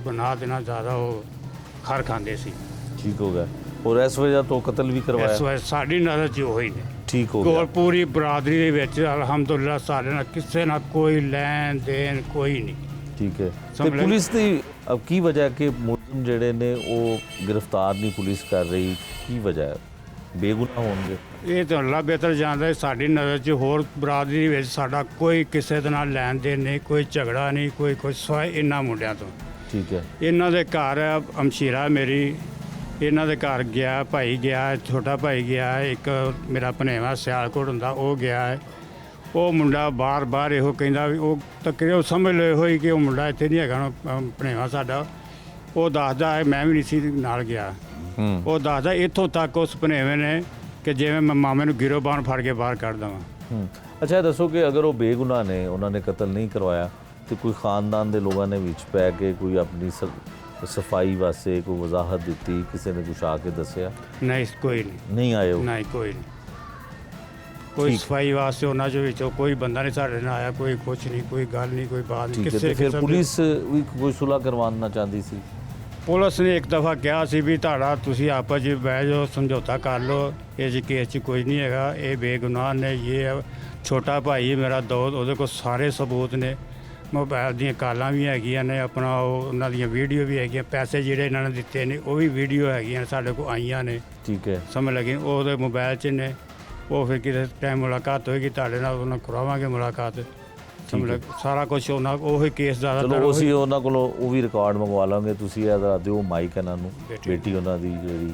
ਬਣਾ ਦੇਣਾ ਜ਼ਿਆਦਾ ਉਹ ਖਰ ਖਾਂਦੇ ਸੀ। ठीक हो गया और इस वजह तो कत्ल भी ਇਸ करवाया। ਵਾਰ ਸਾਡੀ ਨਜ਼ਰ 'ਚ ਉਹੀ ਨੇ। ठीक हो ਕੋਲ गया। ਪੂਰੀ ਬਰਾਦਰੀ ਦੇ ਵਿੱਚ ਅਲਹਮਦੁਲਿਲਾ ਸਾਡੇ ਨਾਲ ਕਿਸੇ ਨਾਲ ਕੋਈ ਲੈਣ ਦੇਣ ਕੋਈ ਨਹੀਂ। ठीक है समझ ਤੇ लगे? ਪੁਲਿਸ ਦੀ अब ਕੀ ਵਜ੍ਹਾ ਕਿ ਮੁਲਜ਼ਮ ਜਿਹੜੇ ਨੇ ਉਹ ਗ੍ਰਿਫਤਾਰ ਨਹੀਂ ਪੁਲਿਸ ਕਰ ਰਹੀ, ਕੀ ਵਜ੍ਹਾ ਹੈ? ਬੇਗੁਨਾਹ ਹੋਣਗੇ। ਇਹ ਤਾਂ ਅੱਲਾ ਬਿਹਤਰ ਜਾਣਦਾ ਹੈ। ਸਾਡੀ ਨਜ਼ਰ 'ਚ ਹੋਰ ਬਰਾਦਰੀ ਵਿੱਚ ਸਾਡਾ ਕੋਈ ਕਿਸੇ ਦੇ ਨਾਲ ਲੈਣ ਦੇਣ ਨਹੀਂ, ਕੋਈ ਝਗੜਾ ਨਹੀਂ, ਕੋਈ ਕੁਛ ਸਿਵਾਏ ਇਹਨਾਂ ਮੁੰਡਿਆਂ ਤੋਂ। ठीक है। ਇਹਨਾਂ ਦੇ ਘਰ ਅਮਸ਼ੀਰਾ ਮੇਰੀ, ਇਹਨਾਂ ਦੇ ਘਰ ਗਿਆ, ਭਾਈ ਗਿਆ, ਛੋਟਾ ਭਾਈ ਗਿਆ, ਇੱਕ ਮੇਰਾ ਭਣੇਵਾ ਸਿਆਲਕੋਟ ਹੁੰਦਾ ਉਹ ਗਿਆ ਹੈ। ਉਹ ਮੁੰਡਾ ਬਾਰ-ਬਾਰ ਇਹੋ ਕਹਿੰਦਾ ਵੀ ਉਹ ਤਕਰੀਬਨ ਸਮਝ ਲਏ ਹੋਈ ਕਿ ਉਹ ਮੁੰਡਾ ਇੱਥੇ ਨਹੀਂ ਹੈਗਾ, ਭਣੇਵਾ ਸਾਡਾ। ਉਹ ਦੱਸਦਾ ਹੈ, ਮੈਂ ਵੀ ਨਹੀਂ ਸੀ ਨਾਲ ਗਿਆ। ਉਹ ਦੱਸਦਾ ਇੱਥੋਂ ਤੱਕ ਉਸ ਭਣੇਵੇਂ ਨੇ ਕਿ ਜਿਵੇਂ ਮੈਂ ਮਾਮੇ ਨੂੰ ਗਿਰੋਬਾਨ ਫੜ ਕੇ ਬਾਹਰ ਕੱਢ ਦੇਵਾਂ। ਅੱਛਾ ਇਹ ਦੱਸੋ ਕਿ ਅਗਰ ਉਹ ਬੇਗੁਨਾਹ ਨੇ, ਉਹਨਾਂ ਨੇ ਕਤਲ ਨਹੀਂ ਕਰਵਾਇਆ ਤੇ ਕੋਈ ਖਾਨਦਾਨ ਦੇ ਲੋਕਾਂ ਨੇ ਵਿੱਚ ਪੈ ਕੇ ਕੋਈ ਆਪਣੀ ਸਫਾਈ ਵਾਸਤੇ ਕੋਈ ਵਜ਼ਾਹਤ ਦਿੱਤੀ, ਕਿਸੇ ਨੇ ਕੁਛ ਆ ਕੇ ਦੱਸਿਆ? ਨਹੀਂ ਕੋਈ ਨਹੀਂ, ਨਹੀਂ ਆਏ ਉਹ? ਨਹੀਂ ਕੋਈ ਨਹੀਂ, ਕੋਈ ਠੀਕ। ਸਫਾਈ ਵਾਸਤੇ ਉਹਨਾਂ ਦੇ ਵਿੱਚੋਂ ਕੋਈ ਬੰਦਾ ਨਹੀਂ ਸਾਡੇ ਨਾਲ ਆਇਆ, ਕੋਈ ਕੁਛ ਨਹੀਂ, ਕੋਈ ਗੱਲ ਨਹੀਂ, ਕੋਈ ਬਾਤ ਨਹੀਂ। ਠੀਕ ਹੈ। ਤੇ ਫਿਰ ਕਿਸਮ ਦੀ- ਪੁਲਿਸ ਵੀ ਕੋਈ ਸੁਲ੍ਹਾ ਕਰਵਾਉਣਾ ਚਾਹੁੰਦੀ ਸੀ? ਪੁਲਿਸ ਨੇ ਇੱਕ ਦਫਾ ਕਿਹਾ ਸੀ ਵੀ ਤੁਹਾਡਾ ਤੁਸੀਂ ਆਪਸ 'ਚ ਬਹਿ ਜਾਓ, ਸਮਝੌਤਾ ਕਰ ਲਓ, ਇਸ ਕੇਸ 'ਚ ਕੋਈ ਨਹੀਂ ਹੈਗਾ, ਇਹ ਬੇਗੁਨਾਹ ਨੇ। ਇਹ ਹੈ ਛੋਟਾ ਭਾਈ ਮੇਰਾ ਦੋਸਤ, ਉਹਦੇ ਕੋਲ ਸਾਰੇ ਸਬੂਤ ਨੇ, ਮੋਬਾਈਲ ਦੀਆਂ ਕਾਲਾਂ ਵੀ ਹੈਗੀਆਂ ਨੇ, ਆਪਣਾ ਉਹ ਉਹਨਾਂ ਦੀਆਂ ਵੀਡੀਓ ਵੀ ਹੈਗੀਆਂ, ਪੈਸੇ ਜਿਹੜੇ ਇਹਨਾਂ ਨੇ ਦਿੱਤੇ ਨੇ ਉਹ ਵੀ ਵੀਡੀਓ ਹੈਗੀਆਂ ਸਾਡੇ ਕੋਲ ਆਈਆਂ ਨੇ। ਠੀਕ ਹੈ। ਸਮਝ ਲੱਗੀ ਉਹਦੇ ਮੋਬਾਈਲ 'ਚ ਨੇ। ਉਹ ਫਿਰ ਕਿਸੇ ਟਾਈਮ ਮੁਲਾਕਾਤ ਹੋਏਗੀ ਤੁਹਾਡੇ ਨਾਲ, ਉਹਨਾਂ ਕਰਾਵਾਂਗੇ ਮੁਲਾਕਾਤ। ਸਮਝ ਲੱਗ ਸਾਰਾ ਕੁਝ ਉਹਨਾਂ ਉਹੀ ਕੇਸ ਜ਼ਿਆਦਾਤਰ ਚਲੋ ਉਹੀ- ਅਸੀਂ ਉਹਨਾਂ ਕੋਲੋਂ ਉਹ ਵੀ ਰਿਕਾਰਡ ਮੰਗਵਾ ਲਾਂਗੇ। ਤੁਸੀਂ ਇਹਦਾ ਦਿਓ ਮਾਈਕ ਇਹਨਾਂ ਨੂੰ, बेटी। बेटी ਉਹਨਾਂ ਦੀ ਜਿਹੜੀ।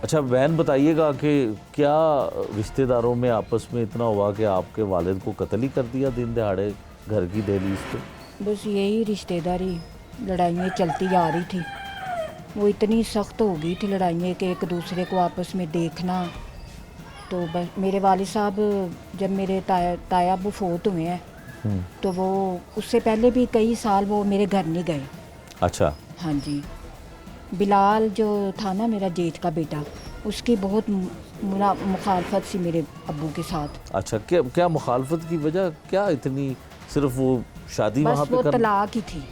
अच्छा बहन बताइएगा कि क्या रिश्तेदारों में आपस में इतना हुआ कि आपके वालिद को कत्ल ही कर दिया दिन दहाड़े घर की दहलीज पे? बस यही रिश्तेदारी लड़ाइयाँ चलती आ रही थी। वो इतनी सख्त हो गई थी लड़ाइयाँ कि एक दूसरे को आपस में देखना। तो बस मेरे वालिद साहब जब मेरे ताया अब्बू फोत हुए हैं तो वो उससे पहले भी कई साल वो मेरे घर नहीं गए। अच्छा। हाँ जी, बिलाल जो था ना मेरा जेठ का बेटा, उसकी बहुत मुखालफत सी मेरे अब्बू के साथ। अच्छा क्या क्या मुखालफत की वजह क्या इतनी? सिर्फ वो शादी वहाँ बस पे वो कर? तलाक ही थी।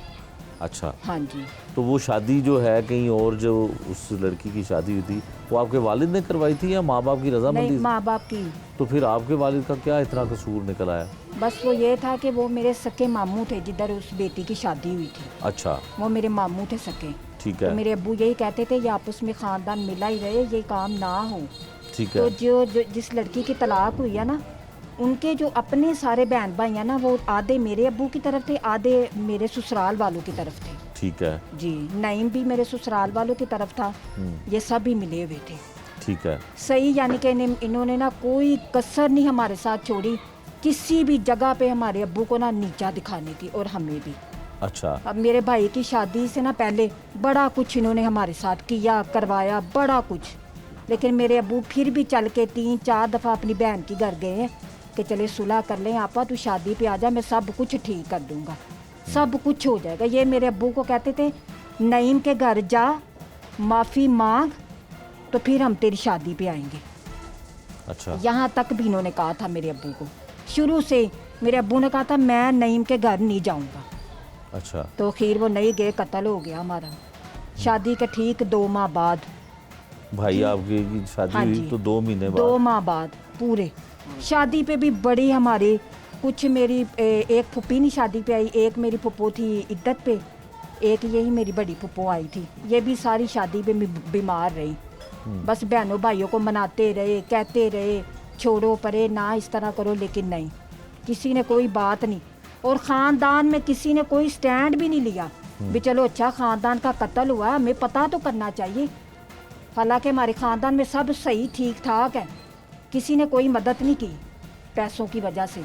अच्छा। हाँ जी, तो वो शादी जो है कहीं और, जो उस लड़की की शादी हुई थी वो आपके वालिद ने करवाई थी या माँ बाप की नहीं रजामंदी से? माँ बाप की। तो फिर आपके वालिद का क्या इतना कसूर निकल आया? बस वो ये था कि वो मेरे सके मामू थे, जिधर उस बेटी की शादी हुई थी अच्छा वो मेरे मामू थे सके। ठीक तो है। मेरे अब्बू यही कहते थे ये आपस में ख़ानदान मिला ही रहे, ये काम ना हो। ठीक तो है। जो जिस लड़की की तलाक हुई है ना, उनके जो अपने सारे बहन भाई हैं ना, वो आधे मेरे अब्बू की तरफ थे, आधे मेरे ससुराल वालों की तरफ थे। ठीक है। जी, नईम भी मेरे ससुराल वालों की तरफ था, ये सब भी मिले हुए थे। ठीक है। सही, यानी कि इन्होंने ना कोई कसर नहीं हमारे साथ छोड़ी, किसी भी जगह पे हमारे अब्बू को ना नीचा दिखाने की, और हमें भी। अच्छा। अब मेरे भाई की शादी से ना पहले बड़ा कुछ इन्होंने हमारे साथ किया, करवाया, बड़ा कुछ। लेकिन मेरे अब्बू फिर भी चल के 3-4 दफ़ा अपनी बहन के घर गए हैं कि चले सुलह कर लें, आपा तू शादी पे आ जा, मैं सब कुछ ठीक कर दूंगा, सब कुछ हो जाएगा। ये मेरे अब्बू को कहते थे नईम के घर जा, माफ़ी मांग, तो फिर हम तेरी शादी पे आएंगे। अच्छा। यहाँ तक भी इन्होंने कहा था मेरे अब्बू को। शुरू से मेरे अब्बू ने कहा था मैं नईम के घर नहीं जाऊँगा। अच्छा। तो खीर वो नहीं गए, कत्ल हो गया हमारा। शादी के ठीक 2 माह बाद। भाई आपकी की शादी हाँ हुई जी। तो 2 महीने 2 बाद? माह बाद पूरे। शादी पे भी बड़ी हमारी कुछ, मेरी एक फुप्पी नहीं शादी पे आई, एक मेरी फुप्पो थी इद्दत पे, एक यही मेरी बड़ी फुप्पो आई थी, ये भी सारी शादी पे बीमार रही। बस बहनों भाइयों को मनाते रहे, कहते रहे छोड़ो परे, ना इस तरह करो, लेकिन नहीं, किसी ने कोई बात नहीं। और ख़ानदान में किसी ने कोई स्टैंड भी नहीं लिया भी चलो अच्छा ख़ानदान का कत्ल हुआ, हमें पता तो करना चाहिए। हालांकि हमारे ख़ानदान में सब सही ठीक ठाक है, किसी ने कोई मदद नहीं की पैसों की वजह से।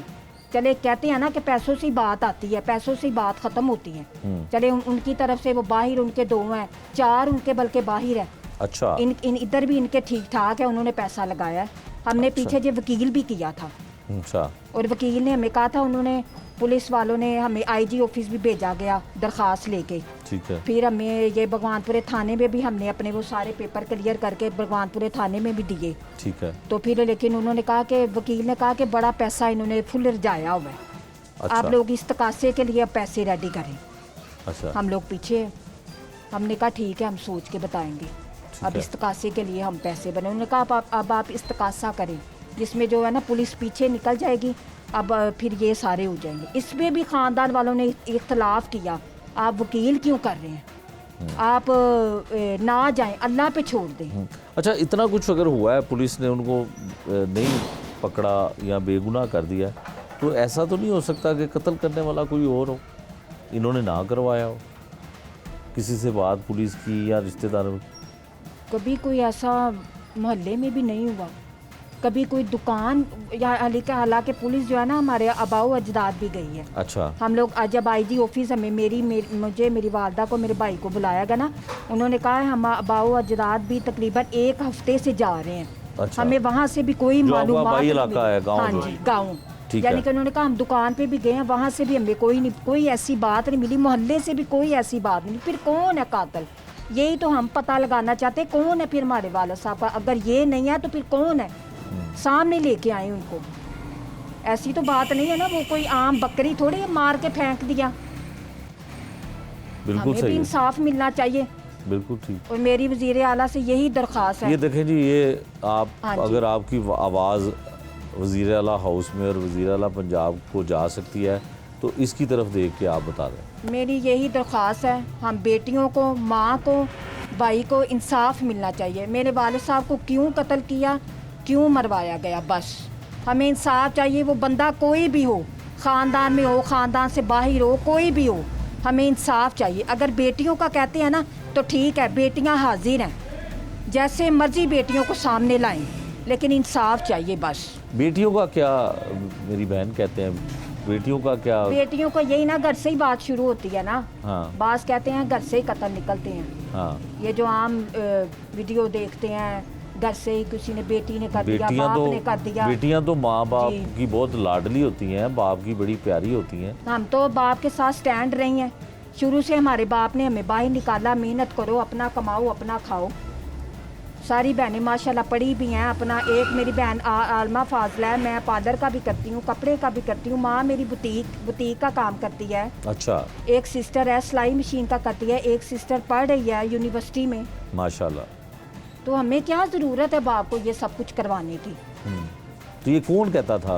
चले कहते हैं ना कि पैसों से ही बात आती है, पैसों से ही बात ख़त्म होती है। चले उनकी तरफ से वो बाहर, उनके 2 हैं, 4 उनके बल्कि बाहर है। अच्छा। इन इधर भी इनके ठीक ठाक है, उन्होंने पैसा लगाया है। हमने पीछे जो वकील भी किया था, अच्छा और वकील ने हमें कहा था, उन्होंने पुलिस वालों ने हमें आईजी ऑफिस भी भेजा गया दरख्वास्त लेके। ठीक है। फिर हमें ये भगवानपुरे थाने में भी हमने अपने वो सारे पेपर क्लियर करके भगवानपुरे थाने में भी दिए। ठीक है। तो फिर लेकिन उन्होंने कहा कि वकील ने कहा कि बड़ा पैसा इन्होंने फुल रजाया हुआ है, अच्छा। आप लोग इस तकासे के लिए अब पैसे रेडी करें। अच्छा हम लोग पीछे हैं। हमने कहा ठीक है, हम सोच के बताएंगे। अब है। इस तकासे के लिए हम पैसे बने। उन्होंने कहा अब आप इस तकासा करें जिसमें जो है ना पुलिस पीछे निकल जाएगी, अब फिर ये सारे हो जाएंगे। इसमें भी ख़ानदान वालों ने इख्तलाफ किया, आप वकील क्यों कर रहे हैं, आप ना जाएं, अल्लाह पे छोड़ दें। अच्छा, इतना कुछ अगर हुआ है, पुलिस ने उनको नहीं पकड़ा या बेगुनाह कर दिया, तो ऐसा तो नहीं हो सकता कि कत्ल करने वाला कोई और हो, इन्होंने ना करवाया हो, किसी से बात पुलिस की या रिश्तेदारों की? कभी कोई ऐसा मोहल्ले में भी नहीं हुआ, कभी कोई दुकान या हालांकि पुलिस जो है ना हमारे आबाओ अजदाद भी गई है। अच्छा। हम लोग जब आईजी ऑफिस हमें मुझे मेरी वालदा को मेरे भाई को बुलाया गया ना, उन्होंने कहा है हम आबाओ अजदाद भी तकरीबन 1 हफ्ते से जा रहे हैं। अच्छा। हमें वहाँ से भी कोई जो मालूमात आबाई नहीं इलाका मिली। है, गाँव हाँ जो। जी, गाँव। ठीक यानी है। कि उन्होंने कहा हम दुकान पे भी गए हैं, वहाँ से भी हमें कोई ऐसी बात नहीं मिली, मोहल्ले से भी कोई ऐसी बात नहीं। फिर कौन है कातिल, यही तो हम पता लगाना चाहते हैं, कौन है फिर हमारे वाला साहब का। अगर ये नहीं है तो फिर कौन है, सामने लेके आए उनको। ऐसी तो बात नहीं है ना, वो कोई आम बकरी थोड़ी है मार के फेंक दिया। बिल्कुल हमें भी सही है, इंसाफ मिलना चाहिए, बिल्कुल ठीक। और मेरी वजीर आला से यही दरख्वास्त ये है। देखें जी, ये आप हाँ जी। अगर आपकी आवाज़ वज़ीर आला हाउस में और वज़ीर आला पंजाब को जा सकती है, तो इसकी तरफ देख के आप बता दें। मेरी यही दरख्वास्त है, हम बेटियों को, माँ को, भाई को इंसाफ मिलना चाहिए। मेरे वालिद साहब को क्यों कत्ल किया, क्यों मरवाया गया, बस हमें इंसाफ चाहिए। वो बंदा कोई भी हो, ख़ानदान में हो, ख़ानदान से बाहर हो, कोई भी हो, हमें इंसाफ चाहिए। अगर बेटियों का कहते हैं ना तो ठीक है, बेटियां हाजिर हैं, जैसे मर्जी बेटियों को सामने लाएं, लेकिन इंसाफ चाहिए बस। बेटियों का क्या, मेरी बहन कहते हैं, बेटियों का क्या? बेटियों को यही ना, घर से ही बात शुरू होती है ना। हाँ बास कहते हैं घर से ही कत्ल निकलते हैं। हाँ। ये जो आम वीडियो देखते हैं, घर से ही किसी ने, बेटी ने कर दिया, बेटियां बाप ने कर दिया। बेटियां तो माँ बाप जी। की बहुत लाडली होती हैं, बाप की बड़ी प्यारी होती हैं। हम तो बाप के साथ स्टैंड रही हैं, शुरू से हमारे बाप ने हमें बाहर निकाला, मेहनत करो, अपना कमाओ, अपना खाओ। सारी बहनें माशाल्लाह पढ़ी भी हैं, अपना एक मेरी बहन आलमा फाजला है, मैं पार्लर का भी करती हूँ, कपड़े का भी करती हूँ, माँ मेरी बुटीक का काम करती है। अच्छा, एक सिस्टर है सिलाई मशीन का करती है, एक सिस्टर पढ़ रही है यूनिवर्सिटी में। माशाल्लाह। तो हमें क्या ज़रूरत है बाप को ये सब कुछ करवाने की। तो ये कौन कहता था?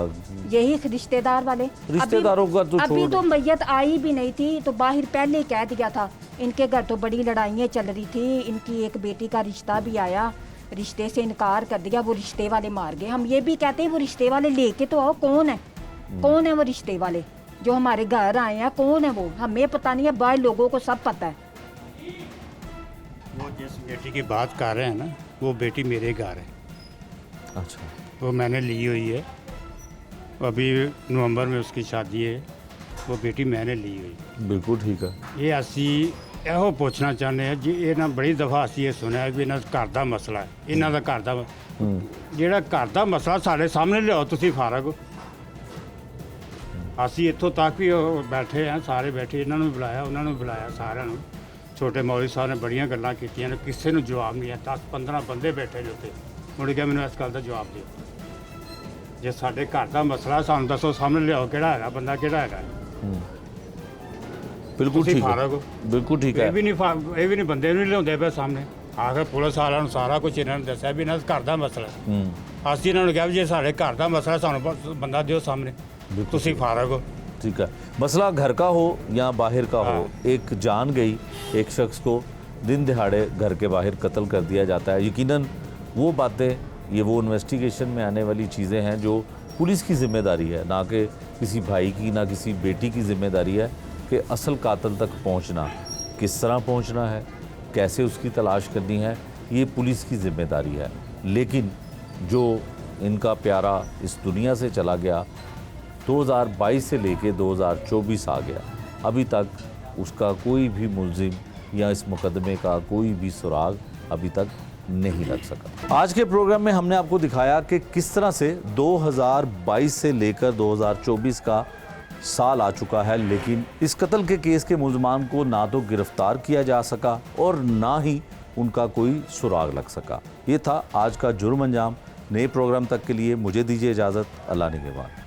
यही रिश्तेदार वाले। रिश्तेदारों का तो अभी छोड़। तो मैयत आई भी नहीं थी, तो बाहर पहले कह दिया था। इनके घर तो बड़ी लड़ाइयाँ चल रही थी, इनकी एक बेटी का रिश्ता भी आया, रिश्ते से इनकार कर दिया, वो रिश्ते वाले मार गए। हम ये भी कहते हैं वो रिश्ते वाले लेके तो आओ, कौन है, कौन है वो रिश्ते वाले जो हमारे घर आए हैं, कौन है वो, हमें पता नहीं है, बाहर लोगों को सब पता है। वो जिस बेटी की बात कर रहे हैं ना, वो बेटी मेरे घर है, अच्छा, वो मैंने ली हुई है। अभी नवंबर में उसकी शादी है, वो बेटी मैंने ली हुई। बिल्कुल ठीक है। ये असी ਇਹੋ ਪੁੱਛਣਾ ਚਾਹੁੰਦੇ ਹਾਂ ਜੀ, ਇਹਨਾਂ ਬੜੀ ਦਫਾ ਅਸੀਂ ਇਹ ਸੁਣਿਆ ਵੀ ਇਹਨਾਂ ਦਾ ਘਰ ਦਾ ਮਸਲਾ ਹੈ, ਇਹਨਾਂ ਦਾ ਘਰ ਦਾ ਜਿਹੜਾ ਘਰ ਦਾ ਮਸਲਾ ਸਾਡੇ ਸਾਹਮਣੇ ਲਿਆਓ, ਤੁਸੀਂ ਫਾਰਗ ਹੋ। ਅਸੀਂ ਇੱਥੋਂ ਤੱਕ ਵੀ ਉਹ ਬੈਠੇ ਆ, ਸਾਰੇ ਬੈਠੇ, ਇਹਨਾਂ ਨੂੰ ਵੀ ਬੁਲਾਇਆ, ਉਹਨਾਂ ਨੂੰ ਵੀ ਬੁਲਾਇਆ, ਸਾਰਿਆਂ ਨੂੰ। ਛੋਟੇ ਮੌਲਵੀ ਸਾਹਿਬ ਨੇ ਬੜੀਆਂ ਗੱਲਾਂ ਕੀਤੀਆਂ ਨੇ, ਕਿਸੇ ਨੂੰ ਜਵਾਬ ਨਹੀਂ ਹੈ। 10-15 ਬੰਦੇ ਬੈਠੇ ਨੇ ਉੱਤੇ, ਮੁੜ ਗਿਆ ਮੈਨੂੰ ਇਸ ਗੱਲ ਦਾ ਜਵਾਬ ਦਿਓ। ਜੇ ਸਾਡੇ ਘਰ ਦਾ ਮਸਲਾ ਸਾਨੂੰ ਦੱਸੋ, ਸਾਹਮਣੇ ਲਿਆਓ, ਕਿਹੜਾ ਹੈਗਾ ਬੰਦਾ, ਕਿਹੜਾ ਹੈਗਾ। बिल्कुल ਤੁਸੀਂ ठीक ਫਾਰਗ है, ਹੋ। बिल्कुल ठीक ਇਹ है। ਵੀ ਨਹੀਂ ਬੰਦੇ ਨੂੰ ਲਿਆਉਂਦੇ ਪਏ ਸਾਹਮਣੇ। ਆਖਰ ਪੁਲਿਸ ਵਾਲਿਆਂ ਨੂੰ ਸਾਰਾ ਕੁਝ ਇਹਨਾਂ ਨੂੰ ਦੱਸਿਆ ਵੀ ਇਹਨਾਂ ਦਾ ਘਰ ਦਾ ਮਸਲਾ ਹੈ। ਅਸੀਂ ਇਹਨਾਂ ਨੂੰ ਕਿਹਾ ਵੀ ਜੇ ਸਾਡੇ ਘਰ ਦਾ ਮਸਲਾ, ਸਾਨੂੰ ਬੰਦਾ ਦਿਓ ਸਾਹਮਣੇ, ਤੁਸੀਂ ਫਾਰਗ ਹੋ। ठीक है। मसला घर का हो या बाहर का हो, एक जान गई, एक शख्स को दिन दिहाड़े घर के बाहर कत्ल कर दिया जाता है। यकीनन वो बातें, ये वो इन्वेस्टिगेशन में आने वाली चीज़ें हैं जो पुलिस की जिम्मेदारी है, ना कि किसी भाई की, ना किसी बेटी की जिम्मेदारी है कि असल कातिल तक पहुंचना, किस तरह पहुंचना है, कैसे उसकी तलाश करनी है, ये पुलिस की जिम्मेदारी है। लेकिन जो इनका प्यारा इस दुनिया से चला गया, 2022 से लेके 2024 आ गया, अभी तक उसका कोई भी मुलजिम या इस मुकदमे का कोई भी सुराग अभी तक नहीं लग सका। आज के प्रोग्राम में हमने आपको दिखाया कि किस तरह से 2022 से लेकर 2024 का साल आ चुका है, लेकिन इस कत्ल के केस के मुलजमान को ना तो गिरफ्तार किया जा सका और ना ही उनका कोई सुराग लग सका। ये था आज का जुर्म अंजाम। नए प्रोग्राम तक के लिए मुझे दीजिए इजाज़त। अल्लाह निगहबान।